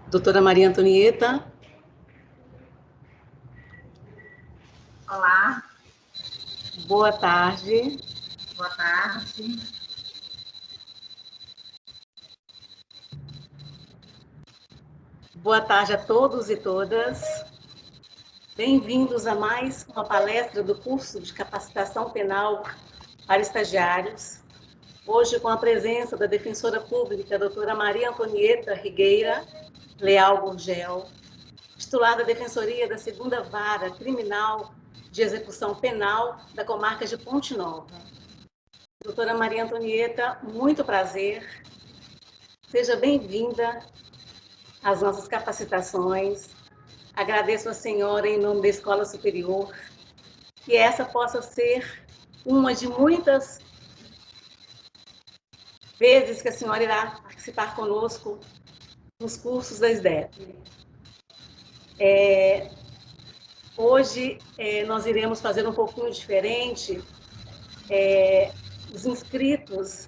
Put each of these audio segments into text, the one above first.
Doutora Maria Antonieta. Olá. Boa tarde. Boa tarde. Boa tarde a todos e todas. Bem-vindos a mais uma palestra do curso de capacitação penal para estagiários. Hoje com a presença da defensora pública, doutora Maria Antonieta Rigueira Leal Gurgel, titular da Defensoria da 2ª Vara Criminal de Execução Penal da Comarca de Ponte Nova. Doutora Maria Antonieta, muito prazer. Seja bem-vinda às nossas capacitações. Agradeço a senhora em nome da Escola Superior, que essa possa ser uma de muitas vezes que a senhora irá participar conosco nos cursos da SDEP. Hoje nós iremos fazer um pouquinho diferente. Os inscritos,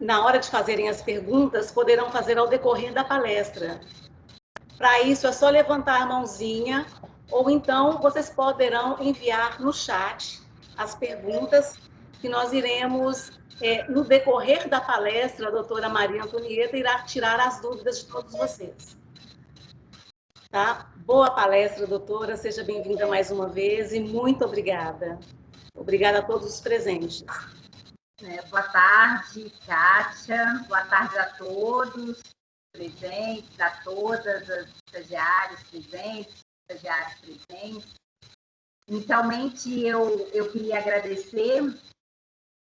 na hora de fazerem as perguntas, poderão fazer ao decorrer da palestra. Para isso, é só levantar a mãozinha, ou então vocês poderão enviar no chat as perguntas que nós iremos, no decorrer da palestra, a doutora Maria Antonieta irá tirar as dúvidas de todos vocês. Tá? Boa palestra, doutora, seja bem-vinda mais uma vez e muito obrigada. Obrigada a todos os presentes. Boa tarde, Kátia. Boa tarde a todos presentes, a todas as estagiárias presentes, estagiários presentes. Inicialmente, eu queria agradecer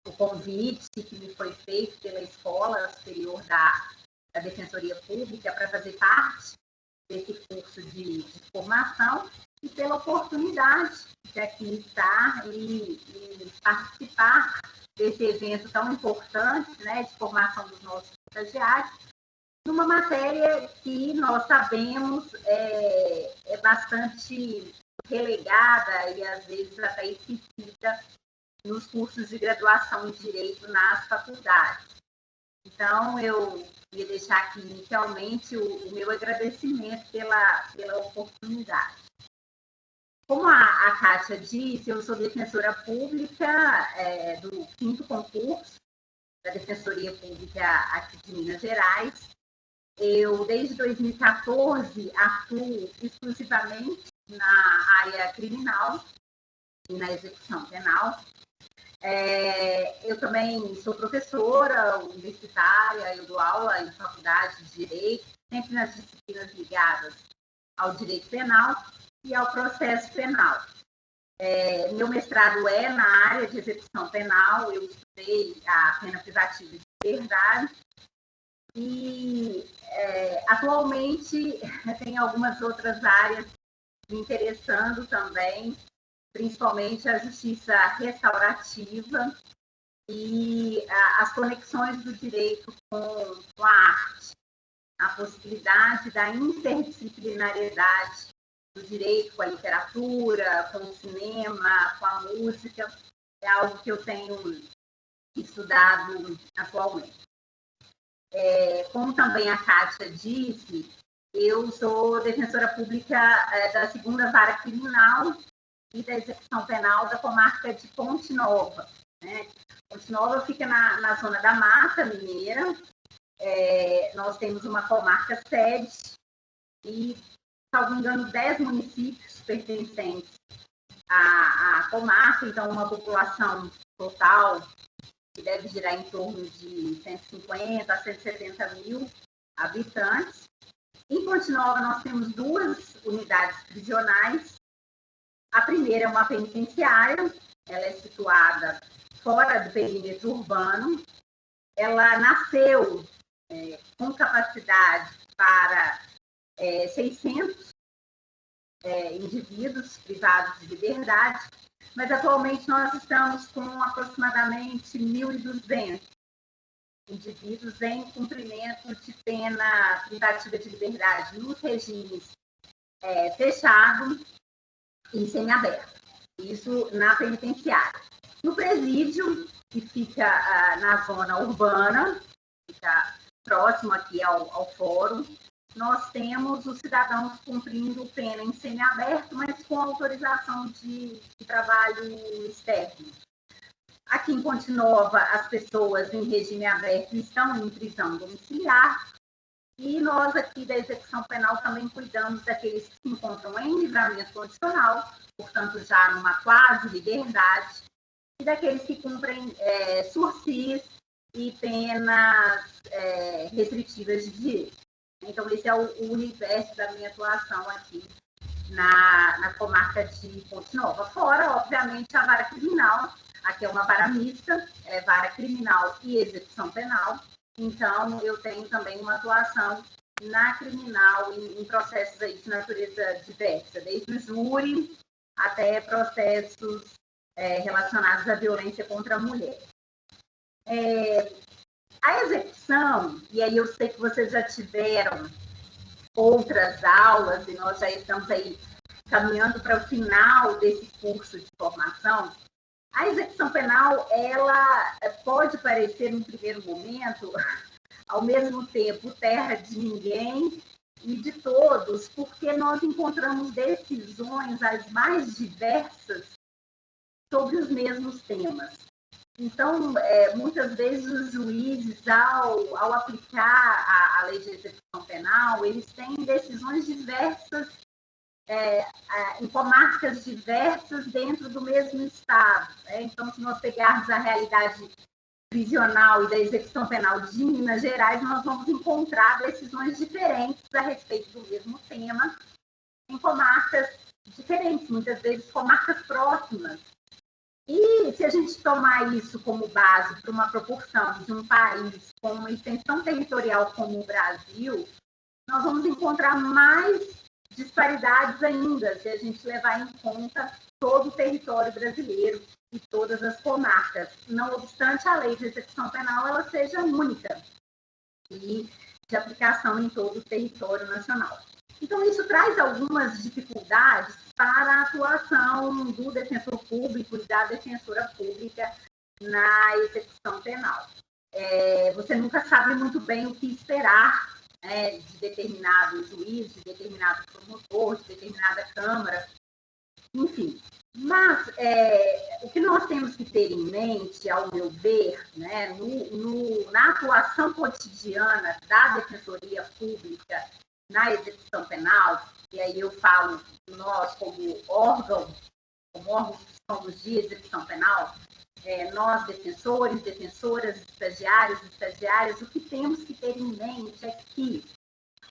o convite que me foi feito pela Escola Superior da Defensoria Pública para fazer parte desse curso de formação e pela oportunidade de aqui estar e participar desse evento tão importante, né, de formação dos nossos estagiários, numa matéria que nós sabemos é bastante relegada e às vezes até esquecida nos cursos de graduação em Direito nas faculdades. Então, eu queria deixar aqui inicialmente o meu agradecimento pela oportunidade. Como a Kátia disse, eu sou defensora pública do 5º concurso da Defensoria Pública aqui de Minas Gerais. Eu, desde 2014, atuo exclusivamente na área criminal e na execução penal. Eu também sou professora universitária, eu dou aula em faculdade de Direito, sempre nas disciplinas ligadas ao direito penal e ao processo penal. Meu mestrado é na área de execução penal, eu estudei a pena privativa de liberdade e atualmente tem algumas outras áreas me interessando também, principalmente a justiça restaurativa e as conexões do direito com a arte, a possibilidade da interdisciplinariedade do direito com a literatura, com o cinema, com a música, é algo que eu tenho estudado atualmente. Como também a Kátia disse, eu sou defensora pública da 2ª Vara Criminal e da Execução Penal da Comarca de Ponte Nova. Né? Ponte Nova fica na zona da Mata Mineira. Nós temos uma comarca sede e, salvo engano, 10 municípios pertencentes à comarca, então uma população total que deve girar em torno de 150 a 170 mil habitantes. Em Ponte Nova, nós temos 2 unidades prisionais. A primeira é uma penitenciária, ela é situada fora do perímetro urbano. Ela nasceu com capacidade para 600 indivíduos privados de liberdade, mas atualmente nós estamos com aproximadamente 1.200 indivíduos em cumprimento de pena privativa de liberdade nos regimes fechado e semiaberto. Isso na penitenciária. No presídio, que fica na zona urbana, fica próximo aqui ao fórum, nós temos os cidadãos cumprindo pena em semiaberto, mas com autorização de trabalho externo. Aqui em Ponte Nova, as pessoas em regime aberto estão em prisão domiciliar, e nós aqui da execução penal também cuidamos daqueles que se encontram em livramento condicional, portanto já numa quase liberdade, e daqueles que cumprem sursis e penas restritivas de direito. Então, esse é o universo da minha atuação aqui na comarca de Ponte Nova. Fora, obviamente, a vara criminal. Aqui é uma vara mista, vara criminal e execução penal. Então, eu tenho também uma atuação na criminal em processos aí de natureza diversa, desde o júri até processos relacionados à violência contra a mulher. A execução, e aí eu sei que vocês já tiveram outras aulas e nós já estamos aí caminhando para o final desse curso de formação. A execução penal, ela pode parecer, no primeiro momento, ao mesmo tempo, terra de ninguém e de todos, porque nós encontramos decisões as mais diversas sobre os mesmos temas. Então, muitas vezes os juízes, ao aplicar a lei de execução penal, eles têm decisões diversas em comarcas diversas dentro do mesmo estado. Então, se nós pegarmos a realidade prisional e da execução penal de Minas Gerais, nós vamos encontrar decisões diferentes a respeito do mesmo tema em comarcas diferentes, muitas vezes comarcas próximas. E se a gente tomar isso como base para uma proporção de um país com uma extensão territorial como o Brasil, nós vamos encontrar mais disparidades ainda, se a gente levar em conta todo o território brasileiro e todas as comarcas. Não obstante a lei de execução penal ela seja única e de aplicação em todo o território nacional. Então, isso traz algumas dificuldades para a atuação do defensor público e da defensora pública na execução penal. Você nunca sabe muito bem o que esperar de determinado juiz, de determinado promotor, de determinada Câmara, enfim. Mas o que nós temos que ter em mente, ao meu ver, na atuação cotidiana da Defensoria Pública na execução penal, e aí eu falo nós como órgãos que somos de execução penal, nós defensores, defensoras, estagiários, o que temos que ter em mente é que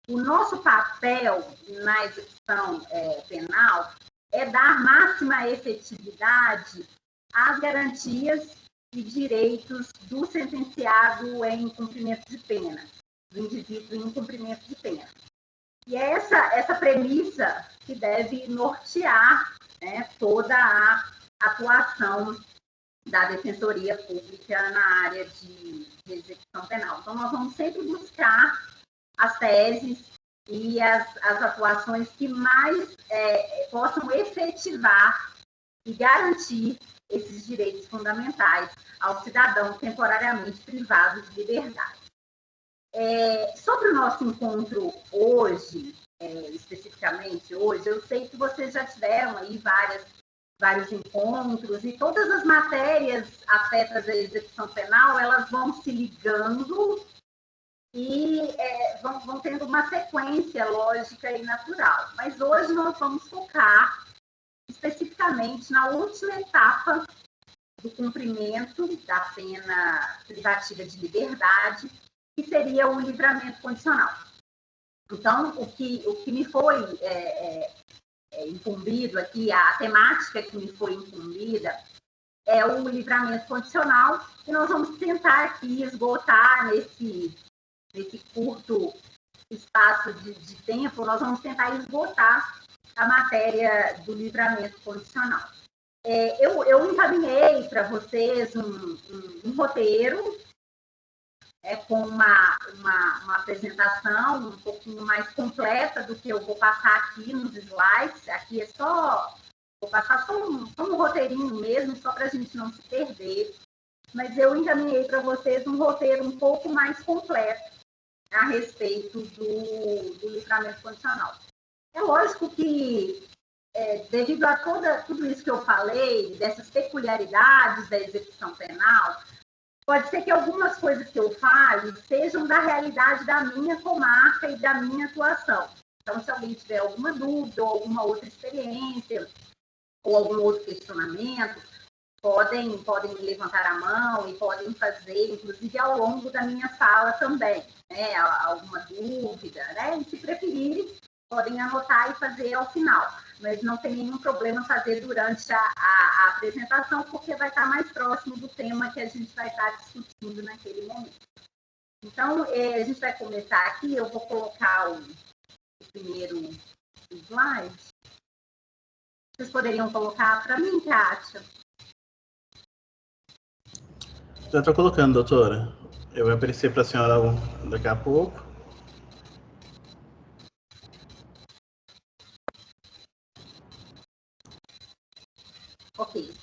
o nosso papel na execução penal é dar máxima efetividade às garantias e direitos do sentenciado em cumprimento de pena, do indivíduo em cumprimento de pena. E é essa premissa que deve nortear toda a atuação da Defensoria Pública na área de execução penal. Então, nós vamos sempre buscar as teses e as atuações que mais possam efetivar e garantir esses direitos fundamentais ao cidadão temporariamente privado de liberdade. Sobre o nosso encontro hoje, especificamente hoje, eu sei que vocês já tiveram aí vários encontros e todas as matérias afetas à execução penal, elas vão se ligando e vão tendo uma sequência lógica e natural. Mas hoje nós vamos focar especificamente na última etapa do cumprimento da pena privativa de liberdade, que seria o livramento condicional. Então, o que me foi incumbido aqui, a temática que me foi incumbida é o livramento condicional, e nós vamos tentar aqui esgotar nesse curto espaço de tempo, nós vamos tentar esgotar a matéria do livramento condicional. Eu encaminhei para vocês um roteiro com uma apresentação um pouquinho mais completa do que eu vou passar aqui nos slides. Aqui vou passar só um roteirinho mesmo, só para a gente não se perder. Mas eu encaminhei para vocês um roteiro um pouco mais completo a respeito do livramento condicional. É lógico que, devido a tudo isso que eu falei, dessas peculiaridades da execução penal, pode ser que algumas coisas que eu fale sejam da realidade da minha comarca e da minha atuação. Então, se alguém tiver alguma dúvida ou alguma outra experiência ou algum outro questionamento, podem me levantar a mão e podem fazer, inclusive, ao longo da minha fala também, né? Alguma dúvida, né? E se preferirem, podem anotar e fazer ao final. Mas não tem nenhum problema fazer durante a apresentação, porque vai estar mais próximo do tema que a gente vai estar discutindo naquele momento. Então, a gente vai começar aqui, eu vou colocar o primeiro slide. Vocês poderiam colocar para mim, Kátia? Já estou colocando, doutora. Eu vou aparecer para a senhora daqui a pouco. Ok.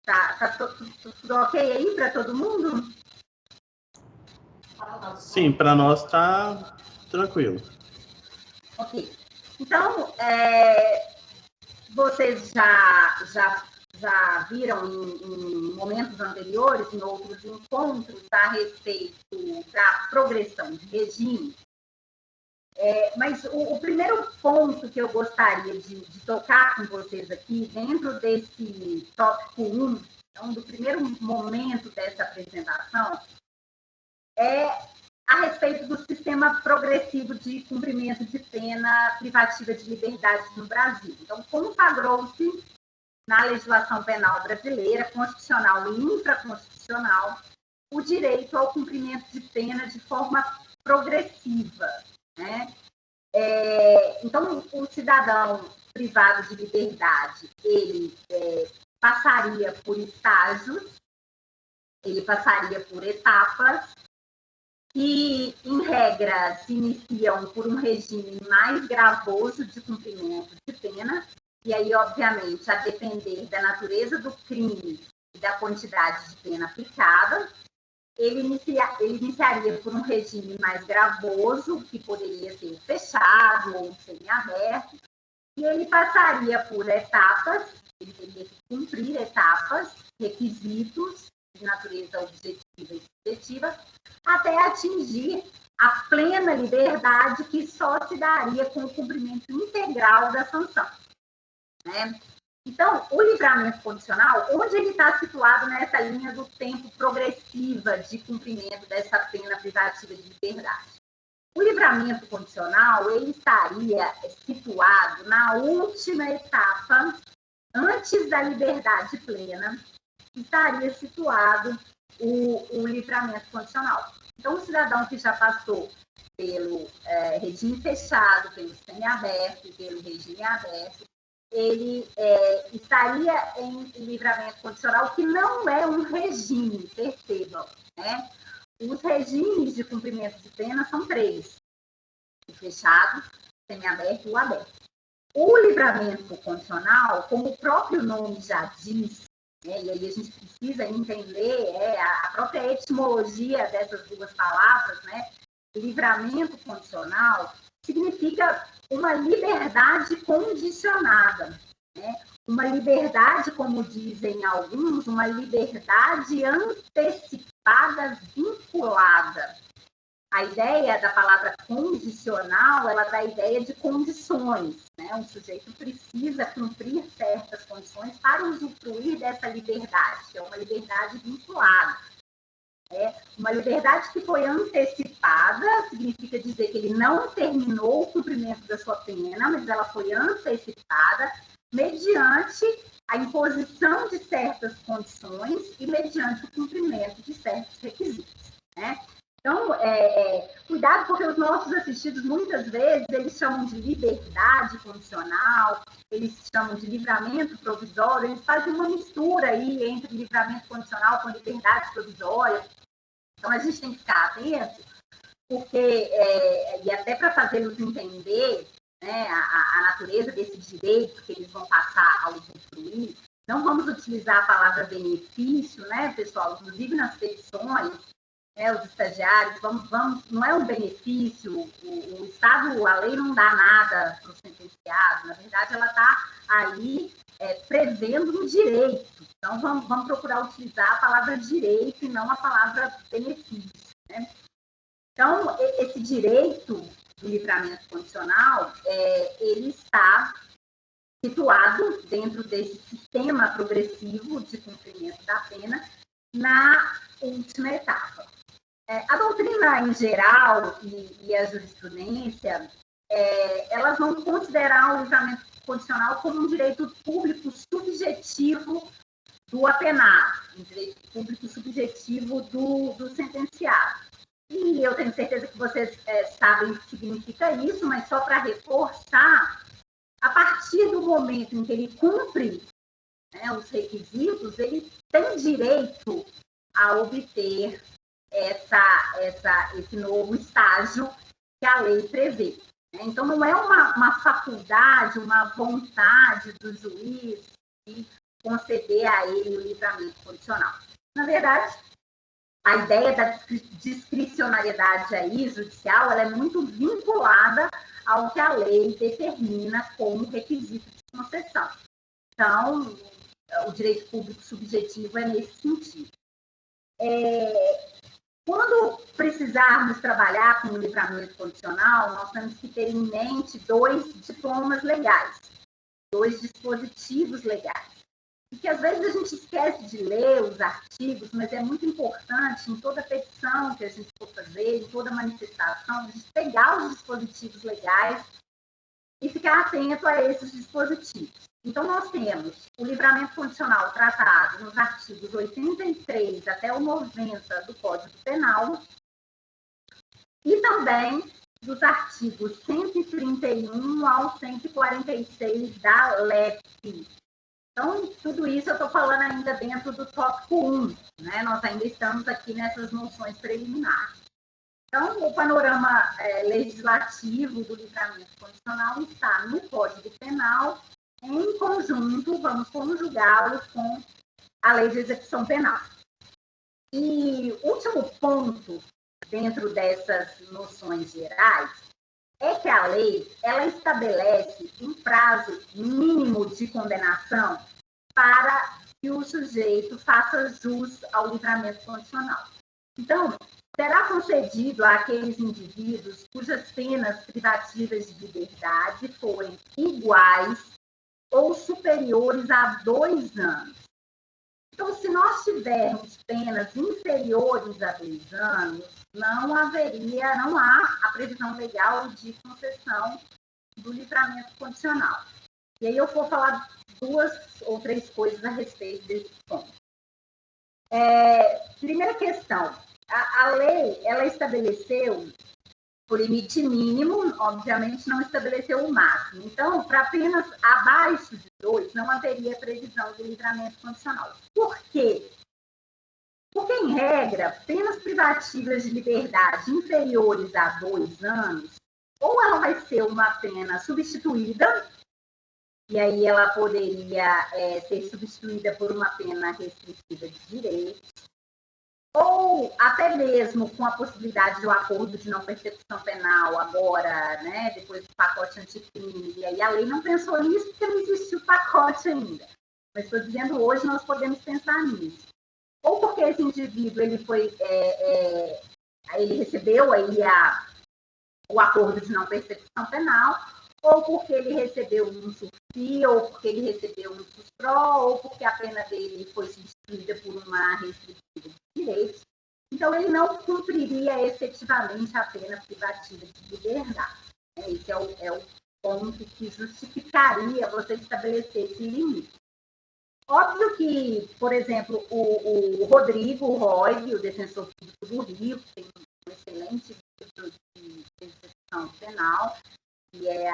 Tá tudo ok aí para todo mundo? Sim, para nós está tranquilo. Ok. Então, vocês já viram em momentos anteriores, em outros encontros, a respeito da progressão de regime. Mas o primeiro ponto que eu gostaria de tocar com vocês aqui, dentro desse tópico 1, então, do primeiro momento dessa apresentação, é a respeito do sistema progressivo de cumprimento de pena privativa de liberdade no Brasil. Então, consagrou-se na legislação penal brasileira, constitucional e infraconstitucional, o direito ao cumprimento de pena de forma progressiva, né? Então, o cidadão privado de liberdade, ele passaria por estágios, ele passaria por etapas, que, em regra, se iniciam por um regime mais gravoso de cumprimento de pena, e aí, obviamente, a depender da natureza do crime e da quantidade de pena aplicada, ele iniciaria por um regime mais gravoso, que poderia ser fechado ou semiaberto, e ele passaria por etapas, ele teria que cumprir etapas, requisitos de natureza objetiva e subjetiva, até atingir a plena liberdade que só se daria com o cumprimento integral da sanção, né? Então, o livramento condicional, onde ele está situado nessa linha do tempo progressiva de cumprimento dessa pena privativa de liberdade? O livramento condicional, ele estaria situado na última etapa, antes da liberdade plena, estaria situado o livramento condicional. Então, o cidadão que já passou pelo regime fechado, pelo semiaberto e pelo regime aberto, ele estaria em livramento condicional, que não é um regime, percebam, né? Os regimes de cumprimento de pena são 3: o fechado, o semiaberto e o aberto. O livramento condicional, como o próprio nome já diz, né, e aí a gente precisa entender a própria etimologia dessas duas palavras, né? Livramento condicional significa uma liberdade condicionada, né? Uma liberdade, como dizem alguns, uma liberdade antecipada, vinculada. A ideia da palavra condicional, ela dá a ideia de condições, né? O sujeito precisa cumprir certas condições para usufruir dessa liberdade, que é uma liberdade vinculada. Uma liberdade que foi antecipada, significa dizer que ele não terminou o cumprimento da sua pena, mas ela foi antecipada mediante a imposição de certas condições e mediante o cumprimento de certos requisitos, né? Então, cuidado, porque os nossos assistidos, muitas vezes, eles chamam de liberdade condicional, eles chamam de livramento provisório, eles fazem uma mistura aí entre livramento condicional com liberdade provisória. Então, a gente tem que ficar atento, porque, e até para fazê-los entender, né, a natureza desse direito que eles vão passar a usufruir, não vamos utilizar a palavra benefício, né, pessoal? Inclusive nas petições, os estagiários, não é um benefício, o Estado, a lei não dá nada para o sentenciado, na verdade ela está aí prevendo um direito. Então vamos procurar utilizar a palavra direito e não a palavra benefício, né? Então, esse direito do livramento condicional, ele está situado dentro desse sistema progressivo de cumprimento da pena na última etapa. A doutrina em geral e a jurisprudência, elas vão considerar o livramento condicional como um direito público subjetivo do apenado, um direito público subjetivo do sentenciado. E eu tenho certeza que vocês sabem o que significa isso, mas só para reforçar, a partir do momento em que ele cumpre, né, os requisitos, ele tem direito a obter esse novo estágio que a lei prevê. Né? Então, não é uma faculdade, uma vontade do juiz de conceder a ele o livramento condicional. Na verdade, a ideia da discricionariedade aí, judicial, ela é muito vinculada ao que a lei determina como requisito de concessão. Então, o direito público subjetivo é nesse sentido. Quando precisarmos trabalhar com o livramento condicional, nós temos que ter em mente 2 diplomas legais, 2 dispositivos legais. E que às vezes a gente esquece de ler os artigos, mas é muito importante em toda petição que a gente for fazer, em toda manifestação, a gente pegar os dispositivos legais e ficar atento a esses dispositivos. Então, nós temos o livramento condicional tratado nos artigos 83 até o 90 do Código Penal e também dos artigos 131 ao 146 da LEP. Então, tudo isso eu estou falando ainda dentro do tópico 1, né? Nós ainda estamos aqui nessas noções preliminares. Então, o panorama legislativo do livramento condicional está no Código Penal, em conjunto, vamos conjugá-lo com a Lei de Execução Penal. E o último ponto, dentro dessas noções gerais, é que a lei, ela estabelece um prazo mínimo de condenação para que o sujeito faça jus ao livramento condicional. Então, será concedido àqueles indivíduos cujas penas privativas de liberdade forem iguais ou superiores a 2 anos. Então, se nós tivermos penas inferiores a 2 anos, não há a previsão legal de concessão do livramento condicional. E aí eu vou falar 2 ou 3 coisas a respeito desse ponto. Primeira questão, a lei, ela estabeleceu o limite mínimo, obviamente não estabeleceu o máximo. Então, para penas abaixo de 2, não haveria previsão de livramento condicional. Por quê? Porque, em regra, penas privativas de liberdade inferiores a 2 anos, ou ela vai ser uma pena substituída, e aí ela poderia ser substituída por uma pena restritiva de direitos, ou até mesmo com a possibilidade do acordo de não persecução penal agora, né, depois do pacote anticrime, e aí a lei não pensou nisso porque não existiu o pacote ainda. Mas estou dizendo, hoje nós podemos pensar nisso. Ou porque esse indivíduo ele recebeu aí o acordo de não persecução penal, ou porque ele recebeu um SUSPI, ou porque ele recebeu um SUSPRO, ou porque a pena dele foi substituída por uma restritiva de direitos. Então, ele não cumpriria efetivamente a pena privativa de liberdade. Esse é o ponto que justificaria você estabelecer esse limite. Óbvio que, por exemplo, o Rodrigo Roig, o defensor público do Rio, que tem um excelente livro de execução penal, que é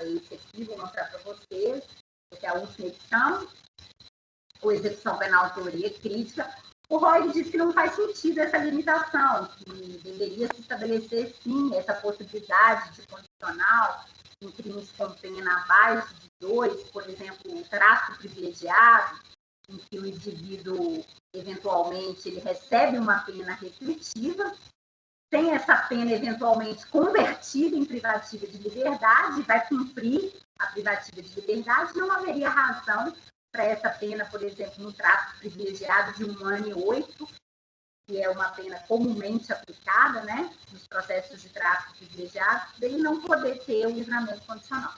esse aqui, vou mostrar para vocês, que é a última edição, o Execução Penal Teoria Crítica. O Roig diz que não faz sentido essa limitação, que deveria se estabelecer, sim, essa possibilidade de condicional em crimes com pena abaixo de 2, por exemplo, o tráfico privilegiado, em que o indivíduo eventualmente, ele recebe uma pena restritiva, tem essa pena eventualmente convertida em privativa de liberdade, vai cumprir a privativa de liberdade, não haveria razão para essa pena, por exemplo, no tráfico privilegiado de 1 ano e 8, que é uma pena comumente aplicada, né, nos processos de tráfico privilegiado, dele não poder ter o livramento condicional.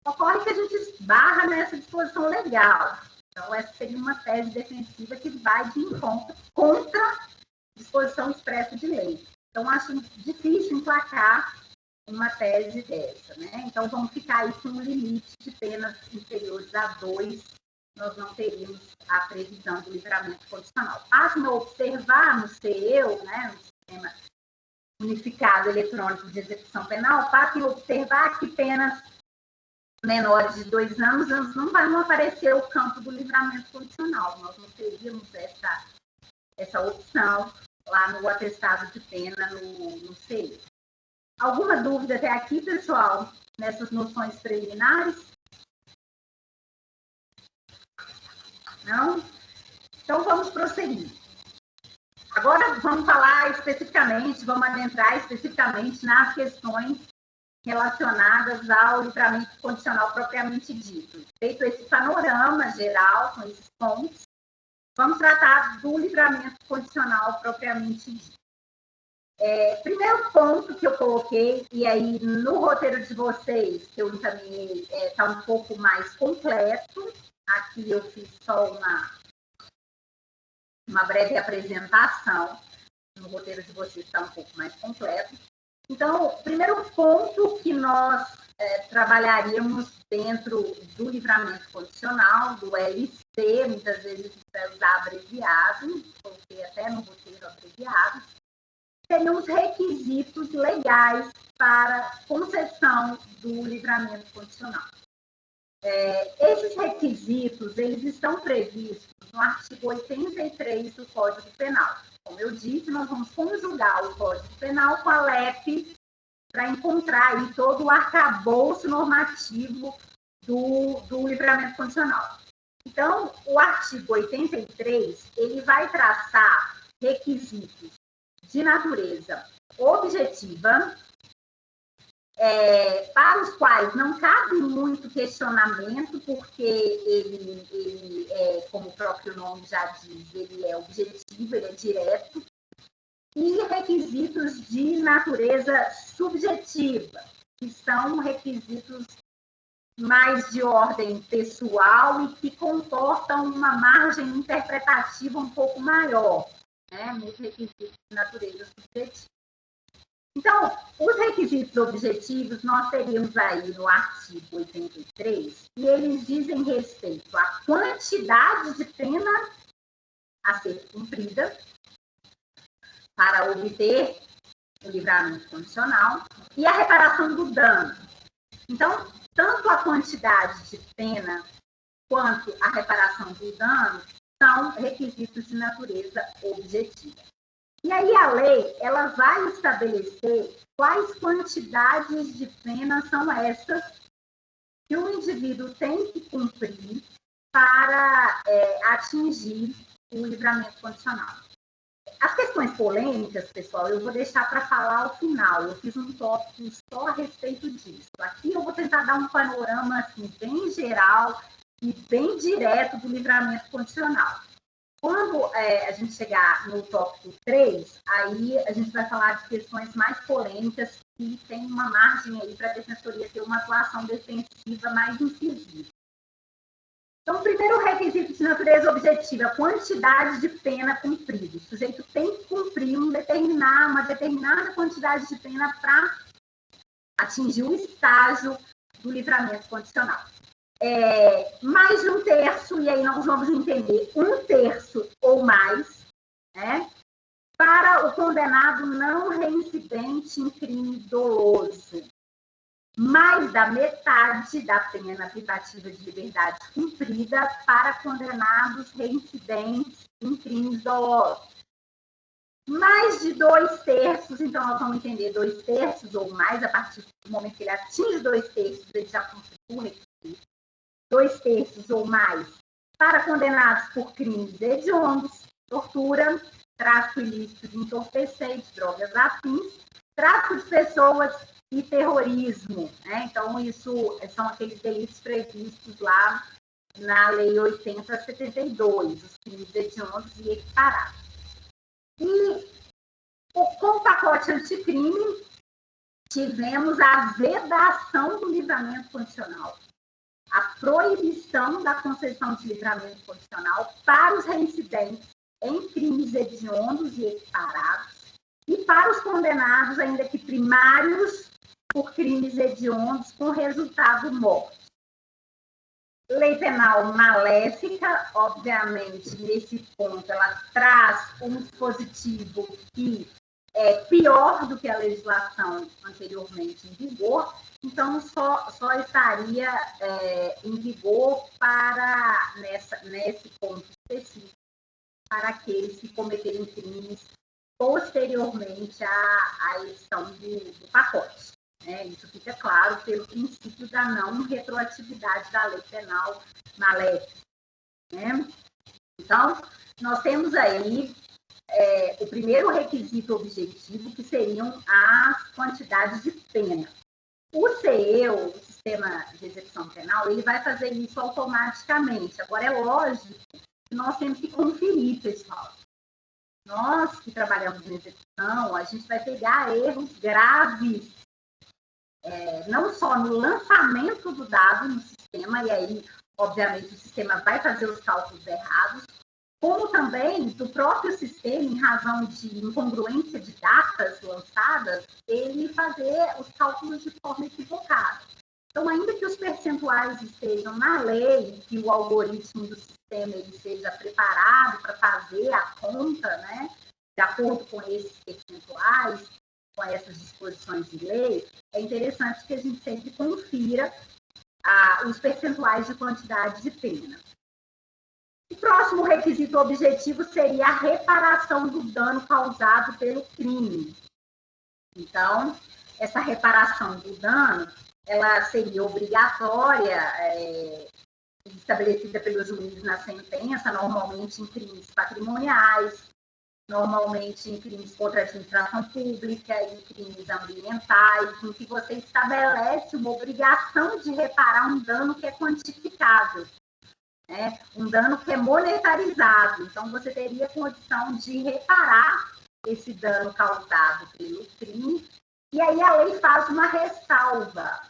Ocorre que a gente esbarra nessa disposição legal. Então, essa seria uma tese defensiva que vai de encontro contra a disposição expressa de lei. Então, acho difícil emplacar uma tese dessa, né? Então, vamos ficar aí com um limite de penas inferiores a 2, nós não teríamos a previsão do livramento condicional. Basta observar no CEU, né, no Sistema Unificado Eletrônico de Execução Penal, basta observar que penas menores de 2 anos não vai aparecer o campo do livramento condicional, nós não teríamos essa opção lá no atestado de pena no CEU. Alguma dúvida até aqui, pessoal, nessas noções preliminares? Não? Então, vamos prosseguir. Agora, vamos falar especificamente, vamos adentrar especificamente nas questões relacionadas ao livramento condicional propriamente dito. Feito esse panorama geral com esses pontos, vamos tratar do livramento condicional propriamente dito. Primeiro ponto que eu coloquei, e aí no roteiro de vocês, que eu encaminhei, está um pouco mais completo. Aqui eu fiz só uma breve apresentação. No roteiro de vocês está um pouco mais completo. Então, o primeiro ponto que nós trabalharíamos dentro do livramento condicional, do LC, muitas vezes vai usar abreviado, coloquei até no roteiro abreviado, seriam os requisitos legais para concessão do livramento condicional. Esses requisitos, eles estão previstos no artigo 83 do Código Penal. Como eu disse, nós vamos conjugar o Código Penal com a LEP para encontrar aí todo o arcabouço normativo do livramento condicional. Então, o artigo 83, ele vai traçar requisitos de natureza objetiva, para os quais não cabe muito questionamento, porque ele como o próprio nome já diz, ele é objetivo, ele é direto, e requisitos de natureza subjetiva, que são requisitos mais de ordem pessoal e que comportam uma margem interpretativa um pouco maior, né, nos requisitos de natureza subjetiva. Então, os requisitos objetivos nós teríamos aí no artigo 83, e eles dizem respeito à quantidade de pena a ser cumprida para obter o livramento condicional e a reparação do dano. Então, tanto a quantidade de pena quanto a reparação do dano são requisitos de natureza objetiva. E aí a lei, ela vai estabelecer quais quantidades de pena são essas que o indivíduo tem que cumprir para atingir o livramento condicional. As questões polêmicas, pessoal, eu vou deixar para falar ao final. Eu fiz um tópico só a respeito disso. Aqui eu vou tentar dar um panorama assim, bem geral e bem direto do livramento condicional. Quando a gente chegar no tópico 3, aí a gente vai falar de questões mais polêmicas e tem uma margem aí para a defensoria ter uma atuação defensiva mais incisiva. Então, o primeiro requisito de natureza objetiva, a quantidade de pena cumprida. O sujeito tem que cumprir uma determinada quantidade de pena para atingir o estágio do livramento condicional. Mais de 1/3, e aí nós vamos entender 1/3 ou mais, né, para o condenado não reincidente em crime doloso. Mais da metade da pena privativa de liberdade cumprida para condenados reincidentes em crimes dolosos. Mais de 2/3, então nós vamos entender 2/3 ou mais, a partir do momento que ele atinge 2/3, ele já cumpriu o requisito. 2/3 ou mais para condenados por crimes hediondos, tortura, tráfico ilícito de entorpecentes, drogas afins, tráfico de pessoas e terrorismo, né? Então, isso são aqueles delitos previstos lá na Lei 80/72, os crimes hediondos e equiparados. E com o pacote anticrime, tivemos a vedação do livramento condicional, a proibição da concessão de livramento condicional para os reincidentes em crimes hediondos e equiparados e para os condenados, ainda que primários, por crimes hediondos com resultado morte. Lei penal maléfica, obviamente, nesse ponto, ela traz um dispositivo que é pior do que a legislação anteriormente em vigor, então só estaria em vigor para, nesse ponto específico, para aqueles que cometerem crimes posteriormente à edição do pacote. Isso fica claro pelo princípio da não retroatividade da lei penal maléfica. Então, nós temos aí o primeiro requisito objetivo, que seriam as quantidades de pena. O CEU, o Sistema de Execução Penal, ele vai fazer isso automaticamente. Agora, é lógico que nós temos que conferir, pessoal. Nós que trabalhamos na execução, a gente vai pegar erros graves, não só no lançamento do dado no sistema, e aí, obviamente, o sistema vai fazer os cálculos errados, como também do próprio sistema, em razão de incongruência de datas lançadas, ele fazer os cálculos de forma equivocada. Então, ainda que os percentuais estejam na lei, que o algoritmo do sistema ele seja preparado para fazer a conta, né, de acordo com esses percentuais, com essas disposições de lei, é interessante que a gente sempre confira os percentuais de quantidade de pena. O próximo requisito objetivo seria a reparação do dano causado pelo crime. Então, essa reparação do dano, ela seria obrigatória, estabelecida pelo juiz na sentença, normalmente em crimes patrimoniais, normalmente em crimes contra a administração pública, em crimes ambientais, em que você estabelece uma obrigação de reparar um dano que é quantificável, um dano que é monetarizado. Então, você teria condição de reparar esse dano causado pelo crime, e aí a lei faz uma ressalva,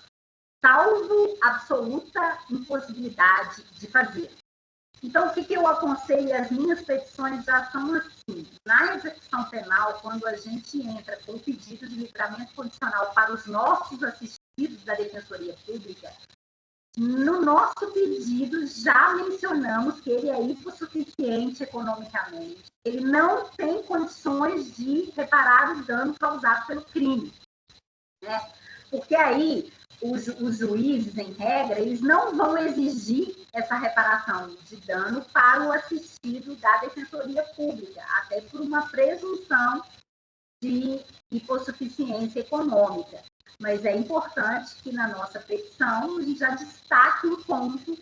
salvo absoluta impossibilidade de fazer. Então, o que eu aconselho? As minhas petições já são assim. Na execução penal, quando a gente entra com o pedido de livramento condicional para os nossos assistidos da Defensoria Pública, no nosso pedido já mencionamos que ele é hipossuficiente economicamente. Ele não tem condições de reparar o dano causado pelo crime. Porque aí os juízes, em regra, eles não vão exigir essa reparação de dano para o assistido da Defensoria Pública, até por uma presunção de hipossuficiência econômica. Mas é importante que na nossa petição a gente já destaque um ponto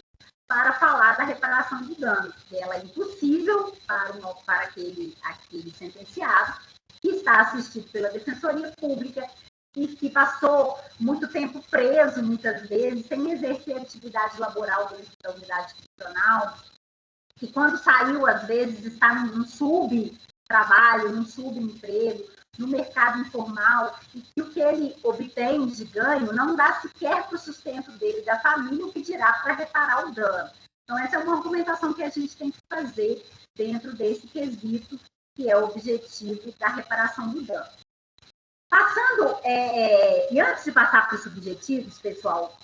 para falar da reparação de dano, que ela é impossível para aquele sentenciado que está assistido pela Defensoria Pública e que passou muito tempo preso, muitas vezes, sem exercer atividade laboral dentro da unidade prisional, que quando saiu, às vezes, está num subtrabalho, num subemprego, no mercado informal, e que o que ele obtém de ganho não dá sequer para o sustento dele e da família, o que dirá para reparar o dano. Então, essa é uma argumentação que a gente tem que fazer dentro desse quesito, que é o objetivo da reparação do dano. Passando, e antes de passar para os objetivos, pessoal,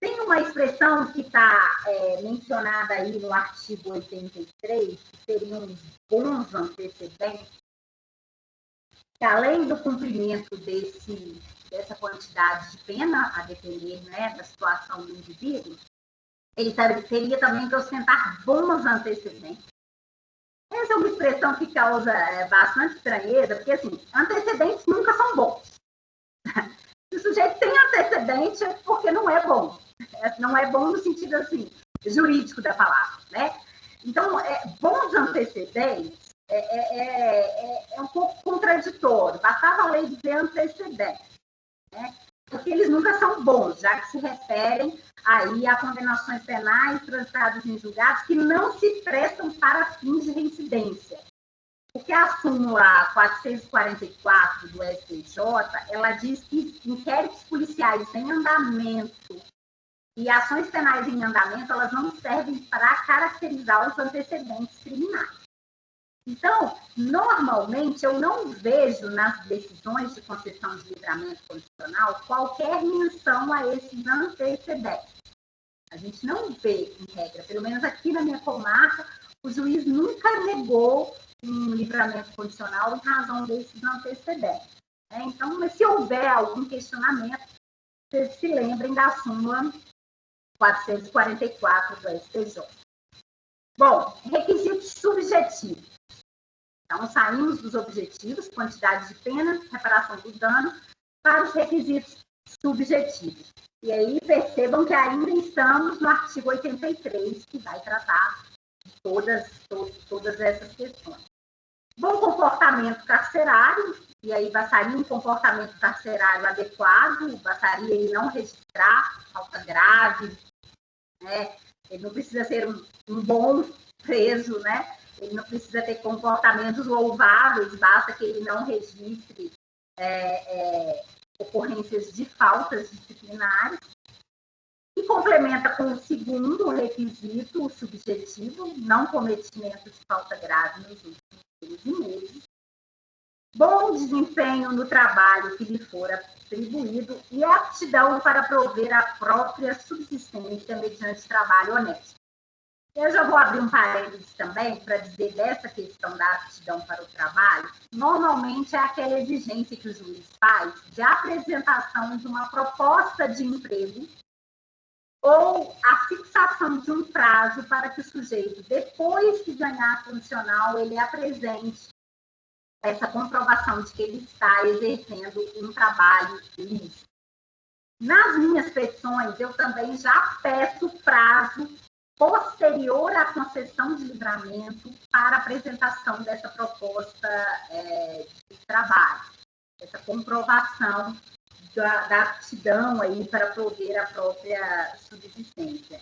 tem uma expressão que está mencionada aí no artigo 83, que seriam os bons antecedentes, que além do cumprimento dessa quantidade de pena, a depender, da situação do indivíduo, ele teria também que ostentar bons antecedentes. Essa é uma expressão que causa bastante estranheza, porque, assim, antecedentes nunca são bons. Se o sujeito tem antecedente, é porque não é bom. Não é bom no sentido, assim, jurídico da palavra, Então, bons antecedentes é um pouco contraditório. Bastava a lei dizer antecedentes, né? Porque eles nunca são bons, já que se referem aí a condenações penais transitadas em julgados que não se prestam para fins de reincidência. Porque a súmula 444 do STJ, ela diz que inquéritos policiais em andamento e ações penais em andamento, elas não servem para caracterizar os antecedentes criminais. Então, normalmente, eu não vejo nas decisões de concessão de livramento condicional qualquer menção a esses antecedentes. A gente não vê, em regra, pelo menos aqui na minha comarca, o juiz nunca negou um livramento condicional em razão desses antecedentes. Então, mas se houver algum questionamento, vocês se lembrem da súmula 444 do STJ. Bom, requisitos subjetivos. Então, saímos dos objetivos, quantidade de pena, reparação do dano, para os requisitos subjetivos. E aí, percebam que ainda estamos no artigo 83, que vai tratar de todas essas questões. Bom comportamento carcerário, e aí bastaria um comportamento carcerário adequado, bastaria ele não registrar falta grave, né? Ele não precisa ser um bom preso, né? Ele não precisa ter comportamentos louváveis, basta que ele não registre ocorrências de faltas disciplinares. E complementa com o segundo requisito, o subjetivo, não cometimento de falta grave nos últimos 6 meses. Bom desempenho no trabalho que lhe for atribuído e aptidão para prover a própria subsistência mediante trabalho honesto. Eu já vou abrir um parênteses também para dizer dessa questão da aptidão para o trabalho. Normalmente é aquela exigência que o juiz faz de apresentação de uma proposta de emprego ou a fixação de um prazo para que o sujeito, depois que ganhar a condicional, ele apresente essa comprovação de que ele está exercendo um trabalho lícito. Nas minhas petições, eu também já peço prazo posterior à concessão de livramento para apresentação dessa proposta de trabalho, essa comprovação da aptidão aí para prover a própria subsistência.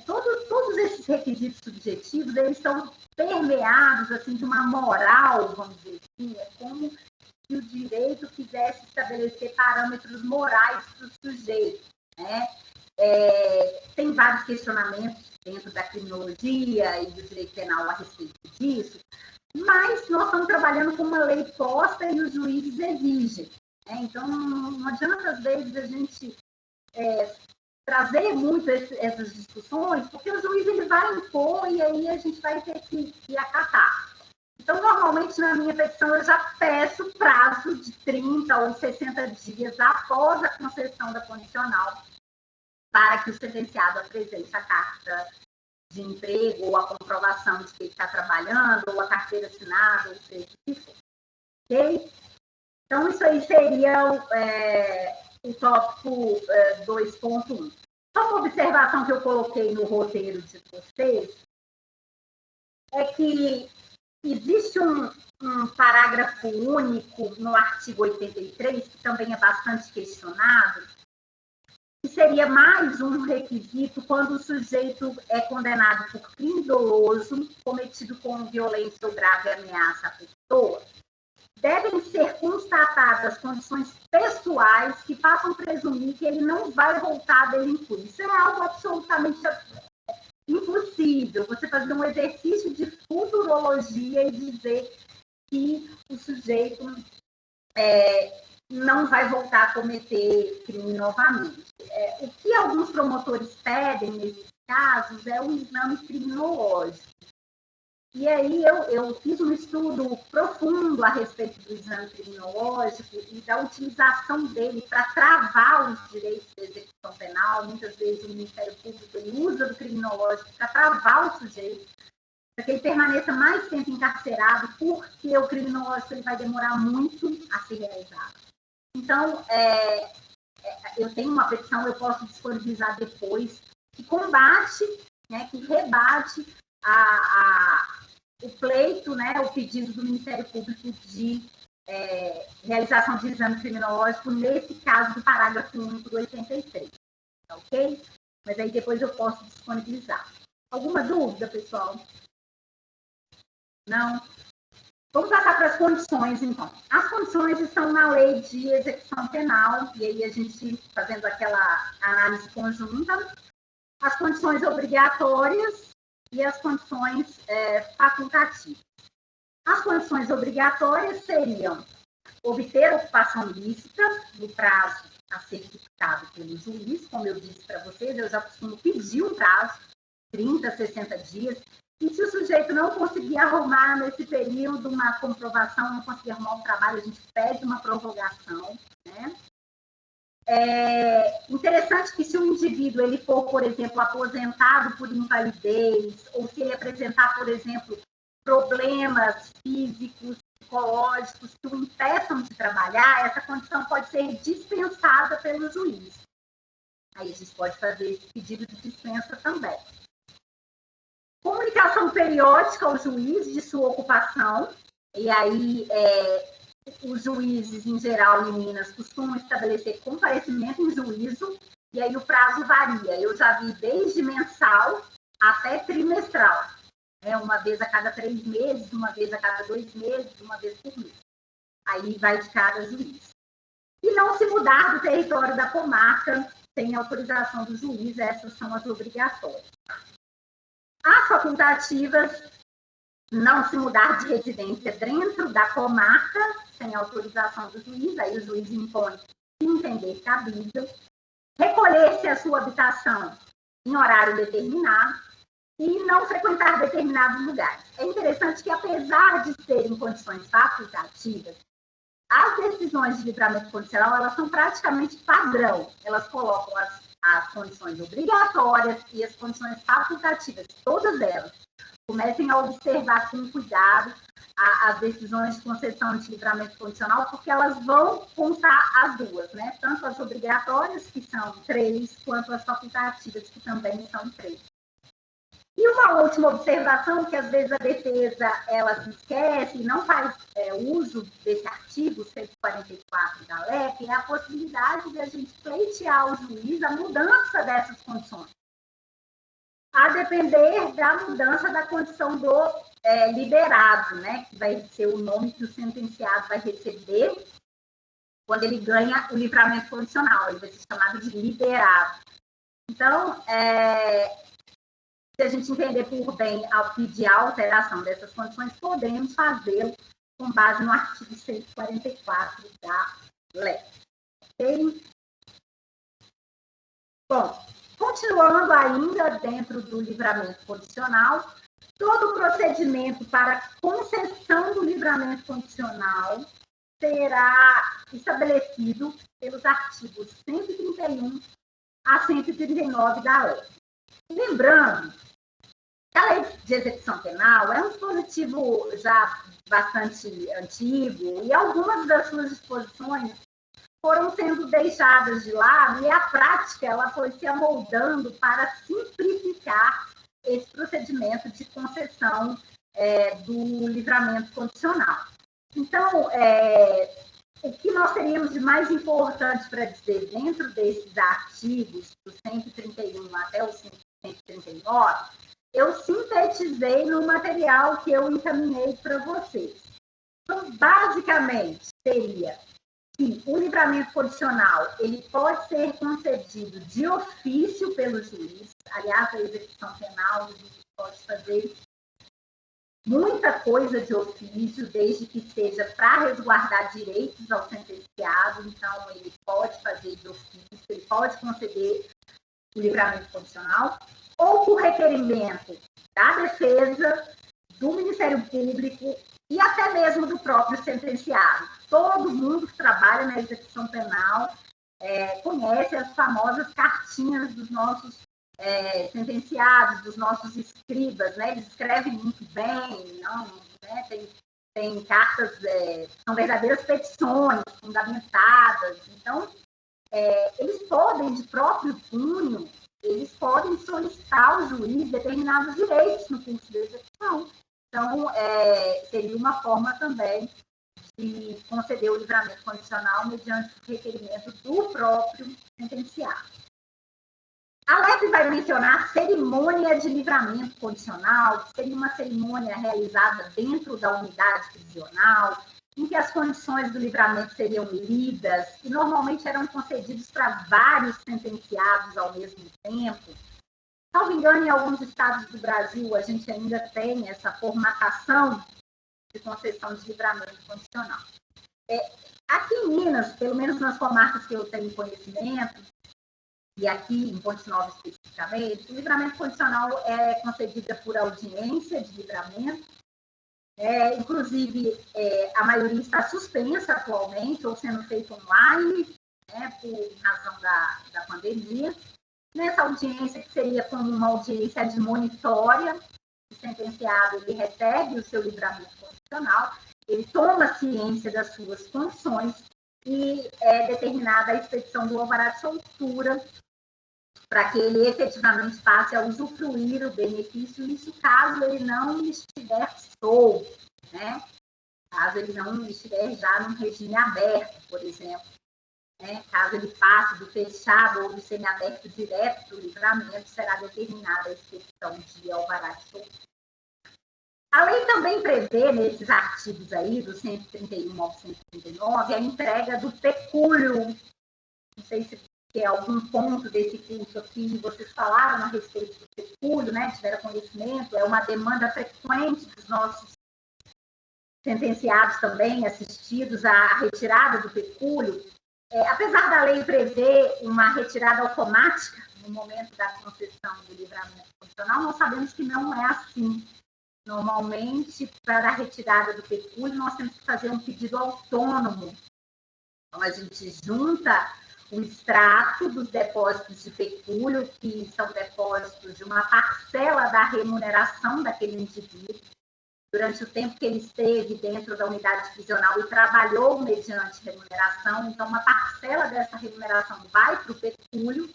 Todos esses requisitos subjetivos, eles estão permeados assim, de uma moral, vamos dizer assim, é como se o direito quisesse estabelecer parâmetros morais para o sujeito, né? Tem vários questionamentos dentro da criminologia e do direito penal a respeito disso, mas nós estamos trabalhando com uma lei posta e os juízes exigem. Então, não adianta, às vezes, a gente trazer muito essas discussões, porque o juiz ele vai impor e aí a gente vai ter que acatar. Então, normalmente, na minha petição, eu já peço prazo de 30 ou 60 dias após a concessão da condicional para que o sentenciado apresente a carta de emprego ou a comprovação de que ele está trabalhando, ou a carteira assinada, ou seja, o que for. Ok? Então, isso aí seria o tópico 2.1. Só uma observação que eu coloquei no roteiro de vocês é que existe um parágrafo único no artigo 83, que também é bastante questionado, que seria mais um requisito quando o sujeito é condenado por crime doloso cometido com violência ou grave ameaça à pessoa. Devem ser constatadas condições pessoais que façam presumir que ele não vai voltar a delinquir. Isso é algo absolutamente impossível. Você fazer um exercício de futurologia e dizer que o sujeito não vai voltar a cometer crime novamente. O que alguns promotores pedem nesses casos é um exame criminológico. E aí eu fiz um estudo profundo a respeito do exame criminológico e da utilização dele para travar os direitos da execução penal. Muitas vezes o Ministério Público ele usa do criminológico para travar o sujeito, para que ele permaneça mais tempo encarcerado, porque o criminológico ele vai demorar muito a ser realizado. Então, eu tenho uma petição, eu posso disponibilizar depois, que combate, né, que rebate o pleito, né, o pedido do Ministério Público de realização de exame criminológico, nesse caso do parágrafo único do 83, tá ok? Mas aí depois eu posso disponibilizar. Alguma dúvida, pessoal? Não? Vamos passar para as condições, então. As condições estão na lei de execução penal, e aí a gente, fazendo aquela análise conjunta, as condições obrigatórias e as condições facultativas. As condições obrigatórias seriam obter ocupação lícita no prazo a ser fixado pelo juiz, como eu disse para vocês, eu já costumo pedir um prazo, 30, 60 dias, e se o sujeito não conseguir arrumar nesse período uma comprovação, não conseguir arrumar um trabalho, a gente pede uma prorrogação, né? É interessante que se o indivíduo ele for, por exemplo, aposentado por invalidez, ou se ele apresentar, por exemplo, problemas físicos, psicológicos que o impeçam de trabalhar, essa condição pode ser dispensada pelo juiz. Aí a gente pode fazer esse pedido de dispensa também. Comunicação periódica ao juiz de sua ocupação, e aí os juízes, em geral, em Minas, costumam estabelecer comparecimento em juízo, e aí o prazo varia. Eu já vi desde mensal até trimestral. Uma vez a cada 3 meses, uma vez a cada 2 meses, uma vez por mês. Aí vai de cada juiz. E não se mudar do território da comarca sem autorização do juiz, essas são as obrigatórias. As facultativas, não se mudar de residência dentro da comarca sem autorização do juiz, aí o juiz impõe se entender cabível, recolher-se à sua habitação em horário determinado, e não frequentar determinados lugares. É interessante que, apesar de serem condições facultativas, as decisões de livramento condicional, elas são praticamente padrão. Elas colocam as condições obrigatórias e as condições facultativas, todas elas. Comecem a observar com cuidado as decisões de concessão de livramento condicional, porque elas vão constar as duas, né? Tanto as obrigatórias, que são 3, quanto as facultativas, que também são 3. E uma última observação, que às vezes a defesa ela se esquece e não faz uso desse artigo 144 da LEP, é a possibilidade de a gente pleitear ao juiz a mudança dessas condições, a depender da mudança da condição do liberado, né, que vai ser o nome que o sentenciado vai receber quando ele ganha o livramento condicional, ele vai ser chamado de liberado. Então, se a gente entender por bem ao pedir a alteração dessas condições, podemos fazê-lo com base no artigo 144 da LEP. Okay? Bom, continuando ainda dentro do livramento condicional, todo o procedimento para concessão do livramento condicional será estabelecido pelos artigos 131 a 139 da LEP. Lembrando, a lei de execução penal é um dispositivo já bastante antigo e algumas das suas disposições foram sendo deixadas de lado e a prática ela foi se amoldando para simplificar esse procedimento de concessão do livramento condicional. Então, o que nós teríamos de mais importante para dizer dentro desses artigos, do 131 até o 139, eu sintetizei no material que eu encaminhei para vocês. Então, basicamente, seria que o livramento condicional ele pode ser concedido de ofício pelo juiz. Aliás, a execução penal, o juiz pode fazer muita coisa de ofício, desde que seja para resguardar direitos ao sentenciado. Então, ele pode fazer de ofício, ele pode conceder o livramento condicional, ou por requerimento da defesa, do Ministério Público e até mesmo do próprio sentenciado. Todo mundo que trabalha na execução penal conhece as famosas cartinhas dos nossos sentenciados, dos nossos escribas, né? Eles escrevem muito bem, não, né? Tem cartas, são verdadeiras petições fundamentadas. Então, eles podem, de próprio punho, eles podem solicitar ao juiz determinados direitos no curso de execução. Então, seria uma forma também de conceder o livramento condicional mediante o requerimento do próprio sentenciado. A LEP vai mencionar a cerimônia de livramento condicional, que seria uma cerimônia realizada dentro da unidade prisional, em que as condições do livramento seriam lidas, que normalmente eram concedidas para vários sentenciados ao mesmo tempo. Salvo engano, em alguns estados do Brasil, a gente ainda tem essa formatação de concessão de livramento condicional. Aqui em Minas, pelo menos nas comarcas que eu tenho conhecimento, e aqui em Ponte Nova especificamente, o livramento condicional é concedido por audiência de livramento. Inclusive, a maioria está suspensa atualmente, ou sendo feita online, por razão da pandemia. Nessa audiência, que seria como uma audiência admonitória, o sentenciado ele recebe o seu livramento condicional, ele toma ciência das suas funções e é determinada a expedição do alvará de soltura para que ele efetivamente passe a usufruir o benefício, isso caso ele não estiver solto, né? Caso ele não estiver já num regime aberto, por exemplo. Caso ele passe do fechado ou do semiaberto direto do livramento, será determinada a expedição de alvará de soltura. A lei também prevê, nesses artigos aí, do 131 ao 139, a entrega do pecúlio. Não sei se é algum ponto desse curso aqui, vocês falaram a respeito do pecúlio, tiveram conhecimento, é uma demanda frequente dos nossos sentenciados também, assistidos à retirada do pecúlio. Apesar da lei prever uma retirada automática no momento da concessão do livramento condicional, nós sabemos que não é assim. Normalmente, para a retirada do pecúlio, nós temos que fazer um pedido autônomo. Então, a gente junta o extrato dos depósitos de pecúlio, que são depósitos de uma parcela da remuneração daquele indivíduo, durante o tempo que ele esteve dentro da unidade prisional e trabalhou mediante remuneração. Então, uma parcela dessa remuneração vai para o pecúlio,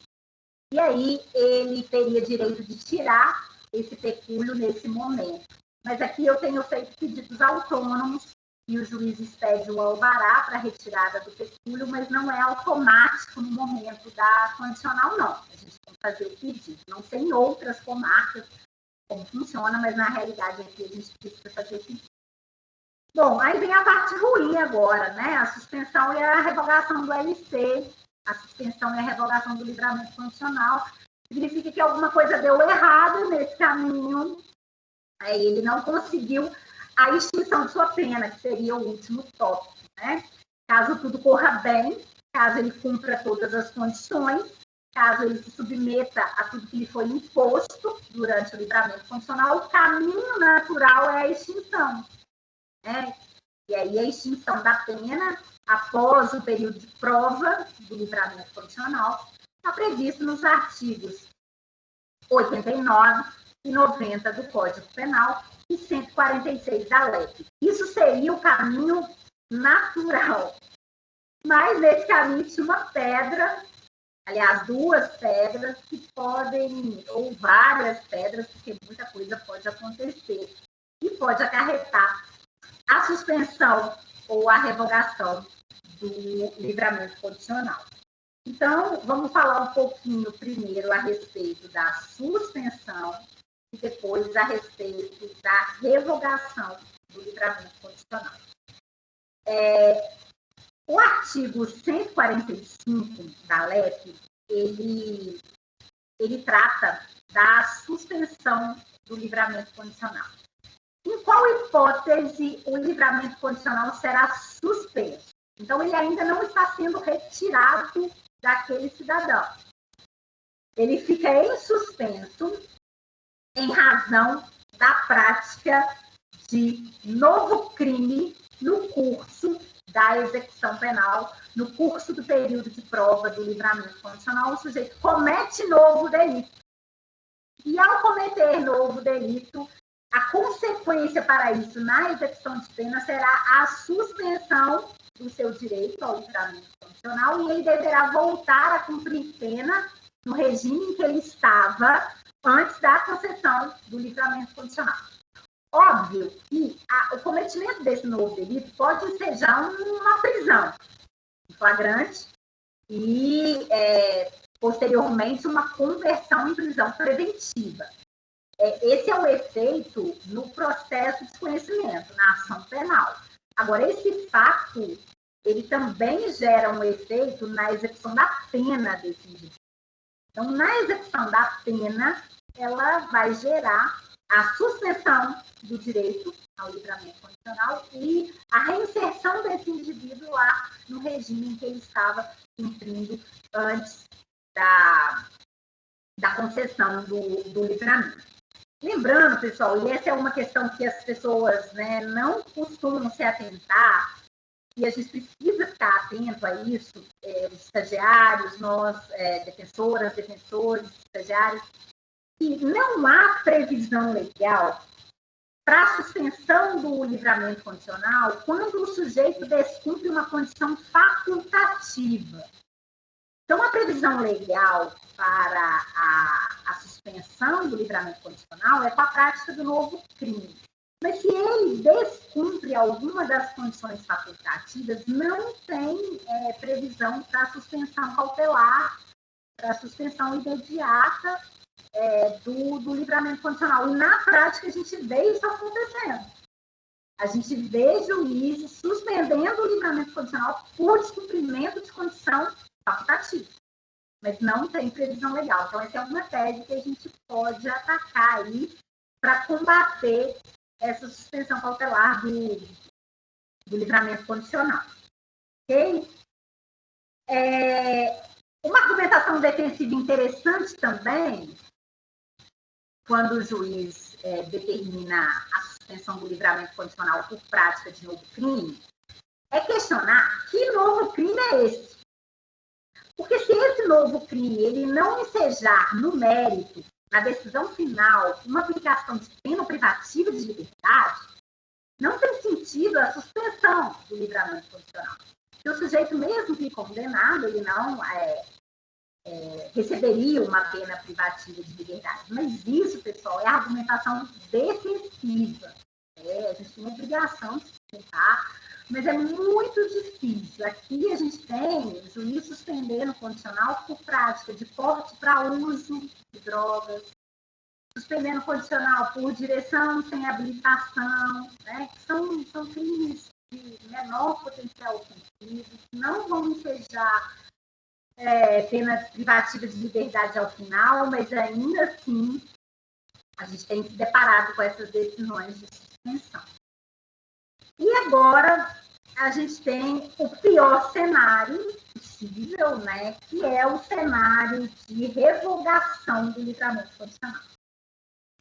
e aí ele teria direito de tirar esse pecúlio nesse momento. Mas aqui eu tenho feito pedidos autônomos, e o juiz expede o alvará para a retirada do pecúlio, mas não é automático no momento da condicional, não. A gente tem que fazer o pedido. Não sei em outras comarcas como funciona, mas na realidade aqui a gente precisa fazer o pedido. Bom, aí vem a parte ruim agora, a suspensão e a revogação do LC, a suspensão e a revogação do livramento condicional. Significa que alguma coisa deu errado nesse caminho, ele não conseguiu a extinção de sua pena, que seria o último tópico, Caso tudo corra bem, caso ele cumpra todas as condições, caso ele se submeta a tudo que lhe foi imposto durante o livramento condicional, o caminho natural é a extinção, E aí a extinção da pena, após o período de prova do livramento condicional, está previsto nos artigos 89 e 90 do Código Penal, e 146 da LEP. Isso seria o caminho natural. Mas nesse caminho tinha uma pedra, aliás, duas pedras que podem, ou várias pedras, porque muita coisa pode acontecer, e pode acarretar a suspensão ou a revogação do livramento condicional. Então, vamos falar um pouquinho primeiro a respeito da suspensão e depois a respeito da revogação do livramento condicional. O artigo 145 da LEP, ele trata da suspensão do livramento condicional. Em qual hipótese o livramento condicional será suspenso? Então, ele ainda não está sendo retirado daquele cidadão. Ele fica em suspenso em razão da prática de novo crime no curso da execução penal, no curso do período de prova do livramento condicional, o sujeito comete novo delito. E ao cometer novo delito, a consequência para isso na execução de pena será a suspensão do seu direito ao livramento condicional, e ele deverá voltar a cumprir pena no regime em que ele estava antes da concessão do livramento condicional. Óbvio que o cometimento desse novo delito pode ensejar uma prisão em flagrante e, posteriormente, uma conversão em prisão preventiva. Esse é o efeito no processo de desconhecimento, na ação penal. Agora, esse fato, ele também gera um efeito na execução da pena desse indivíduo. Então, na execução da pena, ela vai gerar a suspensão do direito ao livramento condicional e a reinserção desse indivíduo lá no regime em que ele estava cumprindo antes da concessão do livramento. Lembrando, pessoal, e essa é uma questão que as pessoas, né, não costumam se atentar, e a gente precisa ficar atento a isso, os estagiários, nós, defensoras, defensores, estagiários, que não há previsão legal para a suspensão do livramento condicional quando o sujeito descumpre uma condição facultativa. Então, a previsão legal para a suspensão do livramento condicional é com a prática do novo crime. Mas se ele descumpre alguma das condições facultativas, não tem previsão para a suspensão cautelar, para a suspensão imediata do livramento condicional. E na prática a gente vê isso acontecendo. A gente vê juízes suspendendo o livramento condicional por descumprimento de condição facultativa. Mas não tem previsão legal. Então, essa é uma tese que a gente pode atacar aí para combater essa suspensão cautelar do livramento condicional. Ok? Uma argumentação defensiva interessante também, quando o juiz determina a suspensão do livramento condicional por prática de novo crime, é questionar que novo crime é esse. Porque se esse novo crime ele não ensejar no mérito, na decisão final, uma aplicação de pena privativa de liberdade, não tem sentido a suspensão do livramento condicional. Se o sujeito, mesmo que condenado, ele não receberia uma pena privativa de liberdade. Mas isso, pessoal, é argumentação defensiva. A gente tem a obrigação de sustentar, mas é muito difícil. Aqui a gente tem o juiz suspendendo o condicional por prática de porte para uso de drogas, suspendendo o condicional por direção sem habilitação, né? São crimes de menor potencial ofensivo, que não vão ensejar pena privativa de liberdade ao final, mas ainda assim a gente tem se deparado com essas decisões de suspensão. E agora a gente tem o pior cenário possível, né, que é o cenário de revogação do livramento condicional.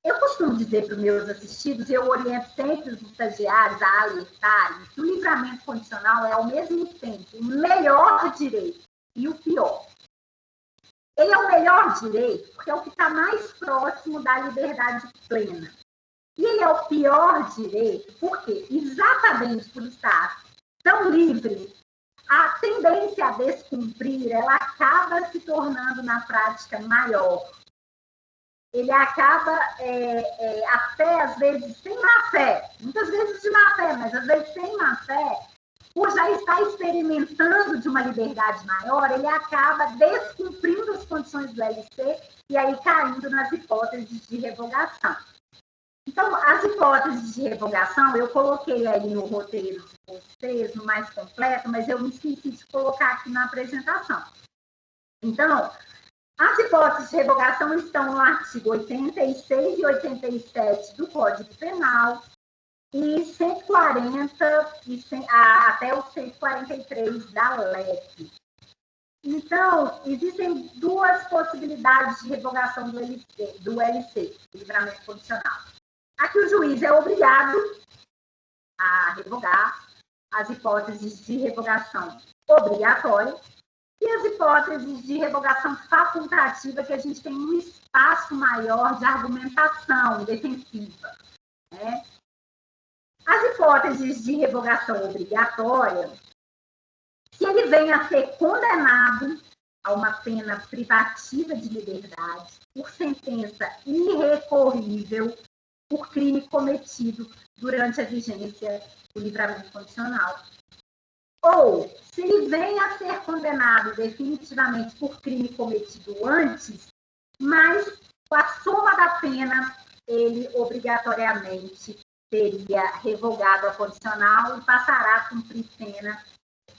Eu costumo dizer para os meus assistidos, eu oriento sempre os estagiários a alertarem que o livramento condicional é, ao mesmo tempo, o melhor direito e o pior. Ele é o melhor direito porque é o que está mais próximo da liberdade plena. E ele é o pior direito porque, exatamente por estar tão livre, a tendência a descumprir, ela acaba se tornando, na prática, maior. Ele acaba, até às vezes, sem má fé, muitas vezes de má fé, mas às vezes sem má fé, por já estar experimentando de uma liberdade maior, ele acaba descumprindo as condições do LC e aí caindo nas hipóteses de revogação. Então, as hipóteses de revogação, eu coloquei aí no roteiro de vocês, no mais completo, mas eu me esqueci de colocar aqui na apresentação. Então, as hipóteses de revogação estão no artigo 86 e 87 do Código Penal e 140 até o 143 da LEP. Então, existem duas possibilidades de revogação do LC, livramento condicional. Aqui o juiz é obrigado a revogar as hipóteses de revogação obrigatória e as hipóteses de revogação facultativa, que a gente tem um espaço maior de argumentação defensiva, né? As hipóteses de revogação obrigatória, se ele vem a ser condenado a uma pena privativa de liberdade por sentença irrecorrível por crime cometido durante a vigência do livramento condicional. Ou, se ele vem a ser condenado definitivamente por crime cometido antes, mas com a soma da pena, ele obrigatoriamente teria revogado a condicional e passará a cumprir pena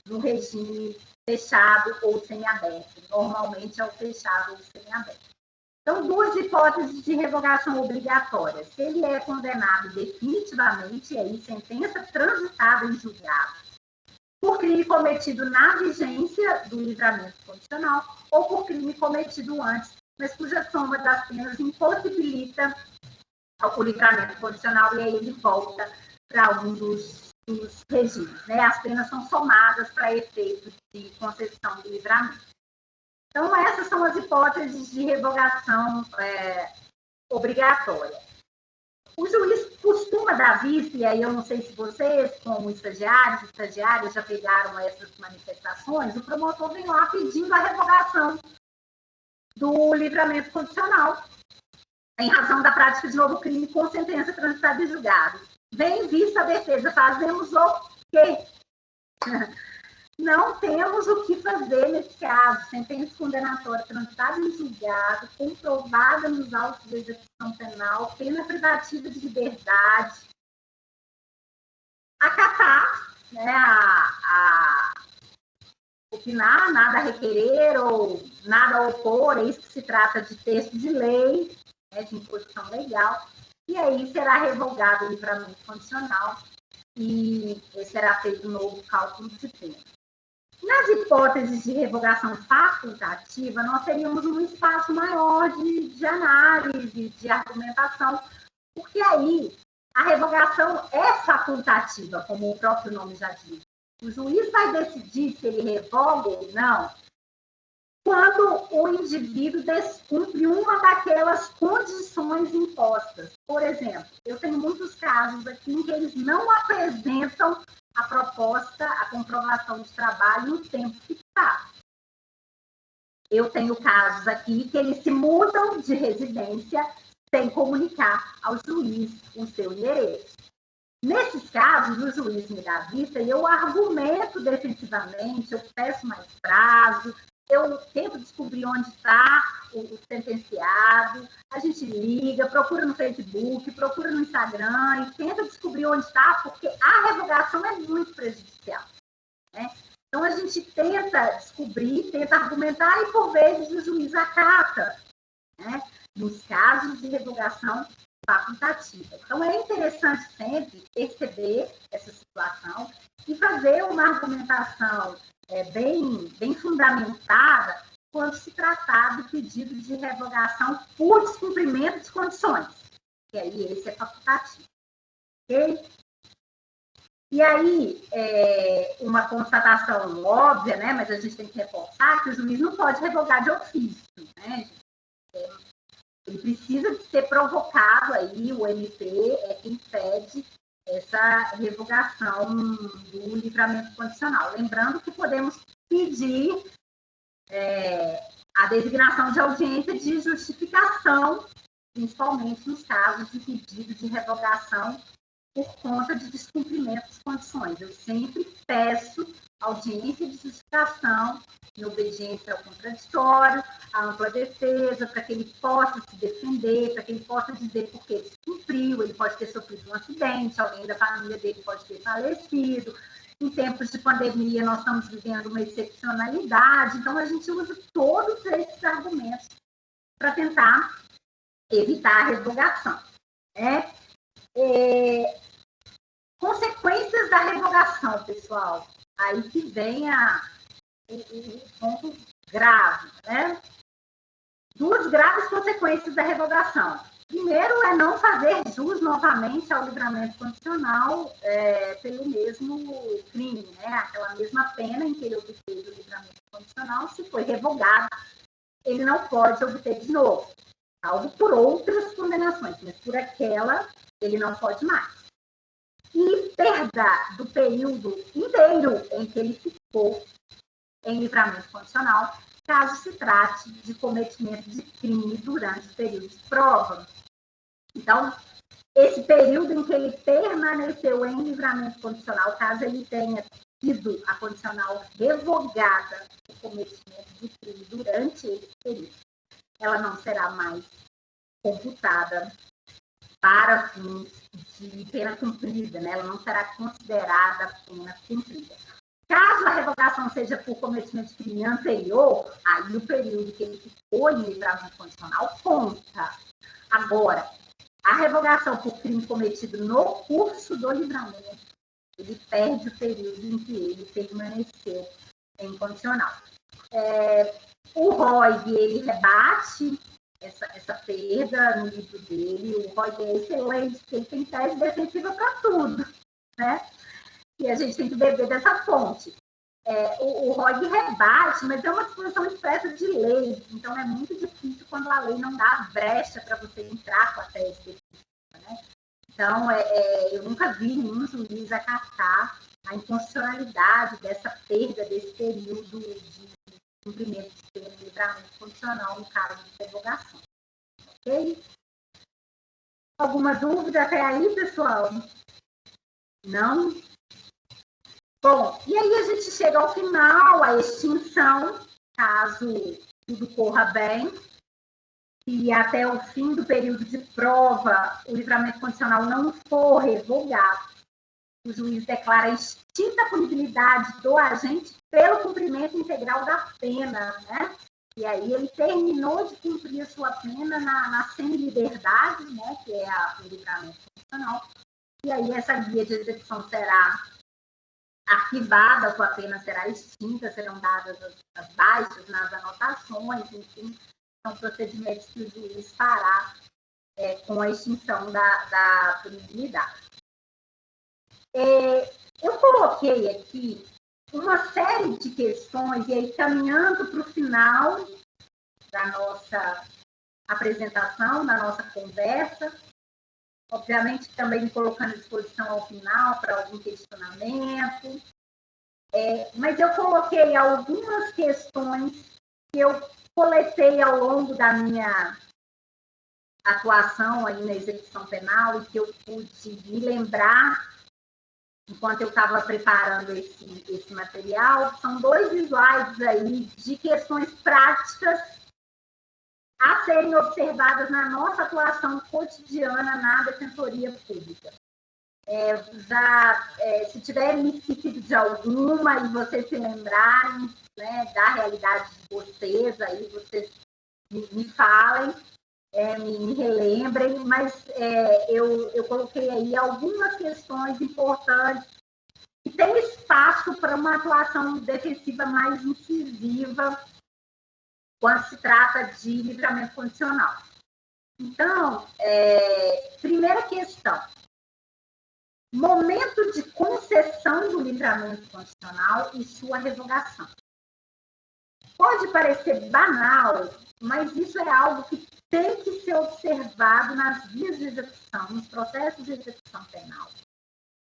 no regime fechado ou semiaberto. Normalmente é o fechado ou semiaberto. Então, duas hipóteses de revogação obrigatória. Se ele é condenado definitivamente, e aí sentença transitada em julgado, por crime cometido na vigência do livramento condicional ou por crime cometido antes, mas cuja soma das penas impossibilita o livramento condicional, e aí ele volta para um dos regimes. Né? As penas são somadas para efeito de concessão do livramento. Então, essas são as hipóteses de revogação obrigatória. O juiz costuma dar vista, e aí eu não sei se vocês, como estagiários, já pegaram essas manifestações, o promotor vem lá pedindo a revogação do livramento condicional, em razão da prática de novo crime com sentença transitada em julgado. Vem vista a defesa, fazemos o quê? Não temos o que fazer nesse caso. Sentença condenatória transitada em julgado, comprovada nos autos de execução penal, pena privativa de liberdade. Acatar, né, opinar, nada a requerer ou nada a opor, é isso que se trata de texto de lei, né, de imposição legal, e aí será revogado o livramento condicional e será feito um novo cálculo de pena. Nas hipóteses de revogação facultativa, nós teríamos um espaço maior de análise, de argumentação, porque aí a revogação é facultativa, como o próprio nome já diz. O juiz vai decidir se ele revoga ou não quando o indivíduo descumpre uma daquelas condições impostas. Por exemplo, eu tenho muitos casos aqui em que eles não apresentam a proposta, a comprovação de trabalho no tempo fixado. Eu tenho casos aqui que eles se mudam de residência sem comunicar ao juiz o seu endereço. Nesses casos, o juiz me dá vista e eu argumento defensivamente, eu peço mais prazo, eu tento descobrir onde está o sentenciado, a gente liga, procura no Facebook, procura no Instagram e tenta descobrir onde está, porque a revogação é muito prejudicial. Né? Então, a gente tenta descobrir, tenta argumentar e, por vezes, o juiz acata, né? Nos casos de revogação facultativa. Então, é interessante sempre perceber essa situação e fazer uma argumentação bem fundamentada quando se tratar do pedido de revogação por descumprimento de condições. E aí, esse é facultativo. Ok? E aí, uma constatação óbvia, né, mas a gente tem que reforçar que o juiz não pode revogar de ofício. Né? Ele precisa de ser provocado aí, o MP é quem pede essa revogação do livramento condicional. Lembrando que podemos pedir a designação de audiência de justificação, principalmente nos casos de pedido de revogação por conta de descumprimento de condições. Eu sempre peço audiência de justificação em obediência ao contraditório, à ampla defesa, para que ele possa se defender, para que ele possa dizer por que ele cumpriu, ele pode ter sofrido um acidente, alguém da família dele pode ter falecido. Em tempos de pandemia, nós estamos vivendo uma excepcionalidade, então a gente usa todos esses argumentos para tentar evitar a revogação. Consequências da revogação, pessoal. Aí que vem o ponto grave, né? Duas graves consequências da revogação. Primeiro é não fazer jus novamente ao livramento condicional pelo mesmo crime, né? Aquela mesma pena em que ele obteve o livramento condicional, se foi revogado, ele não pode obter de novo, salvo por outras condenações, mas por aquela ele não pode mais. E perda do período inteiro em que ele ficou em livramento condicional caso se trate de cometimento de crime durante o período de prova. Então, esse período em que ele permaneceu em livramento condicional, caso ele tenha tido a condicional revogada por cometimento de crime durante esse período, ela não será mais computada para fins de pena cumprida, né? Ela não será considerada pena cumprida. Caso a revogação seja por cometimento de crime anterior, aí o período que ele ficou em livramento condicional conta. Agora, a revogação por crime cometido no curso do livramento, ele perde o período em que ele permaneceu em condicional. O ROIG, ele rebate essa perda no livro dele. O ROIG é excelente, porque ele tem tese defensiva para tudo, né? E a gente tem que beber dessa fonte. O ROIG rebate, mas é uma disposição expressa de lei, então é muito difícil quando a lei não dá brecha para você entrar com a tese defensiva, né? Então, eu nunca vi nenhum juiz acatar a inconstitucionalidade dessa perda desse período de cumprimento de pena de livramento condicional no caso de revogação. Ok? Alguma dúvida até aí, pessoal? Não? Bom, e aí a gente chega ao final, a extinção, caso tudo corra bem, e até o fim do período de prova o livramento condicional não for revogado, o juiz declara extinta a punibilidade do agente pelo cumprimento integral da pena, né? E aí ele terminou de cumprir a sua pena na semi-liberdade, né? Que é o livramento condicional. E aí essa guia de execução será arquivada, a sua pena será extinta, serão dadas as baixas nas anotações, enfim, são procedimentos que o juiz fará com a extinção da punibilidade. Eu coloquei aqui uma série de questões, e aí caminhando para o final da nossa apresentação, da nossa conversa, obviamente também me colocando à disposição ao final para algum questionamento, mas eu coloquei algumas questões que eu coletei ao longo da minha atuação aí na execução penal e que eu pude me lembrar enquanto eu estava preparando esse material. São 2 slides aí de questões práticas a serem observadas na nossa atuação cotidiana na Defensoria Pública. Se tiver me esquecido de alguma e vocês se lembrarem, né, da realidade de vocês, aí vocês me falem, me relembrem, mas eu coloquei aí algumas questões importantes que tem espaço para uma atuação defensiva mais incisiva quando se trata de livramento condicional. Então, primeira questão. Momento de concessão do livramento condicional e sua revogação. Pode parecer banal, mas isso é algo que tem que ser observado nas vias de execução, nos processos de execução penal.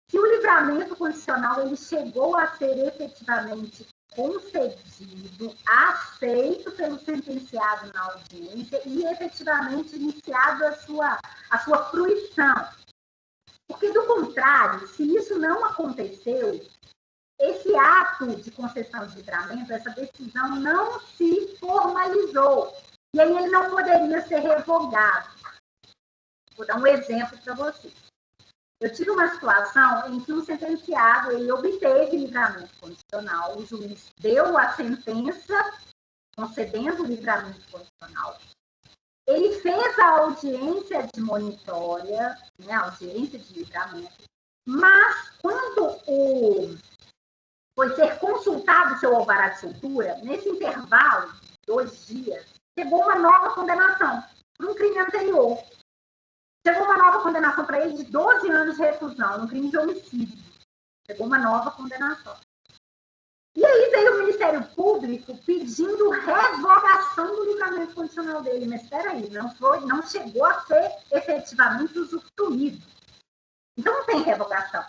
Se o livramento condicional ele chegou a ser efetivamente concedido, aceito pelo sentenciado na audiência e efetivamente iniciado a sua fruição. Porque, do contrário, se isso não aconteceu, esse ato de concessão de livramento, essa decisão não se formalizou. E aí ele não poderia ser revogado. Vou dar um exemplo para vocês. Eu tive uma situação em que um sentenciado ele obteve livramento condicional, o juiz deu a sentença concedendo o livramento condicional. Ele fez a audiência de monitória, né, a audiência de livramento, mas quando foi ser consultado o seu alvará de soltura, nesse intervalo, 2 dias, chegou uma nova condenação por um crime anterior. Chegou uma nova condenação para ele de 12 anos de reclusão, um crime de homicídio. Chegou uma nova condenação. E aí veio o Ministério Público pedindo revogação do livramento condicional dele. Mas espera aí, não chegou a ser efetivamente usufruído. Então não tem revogação.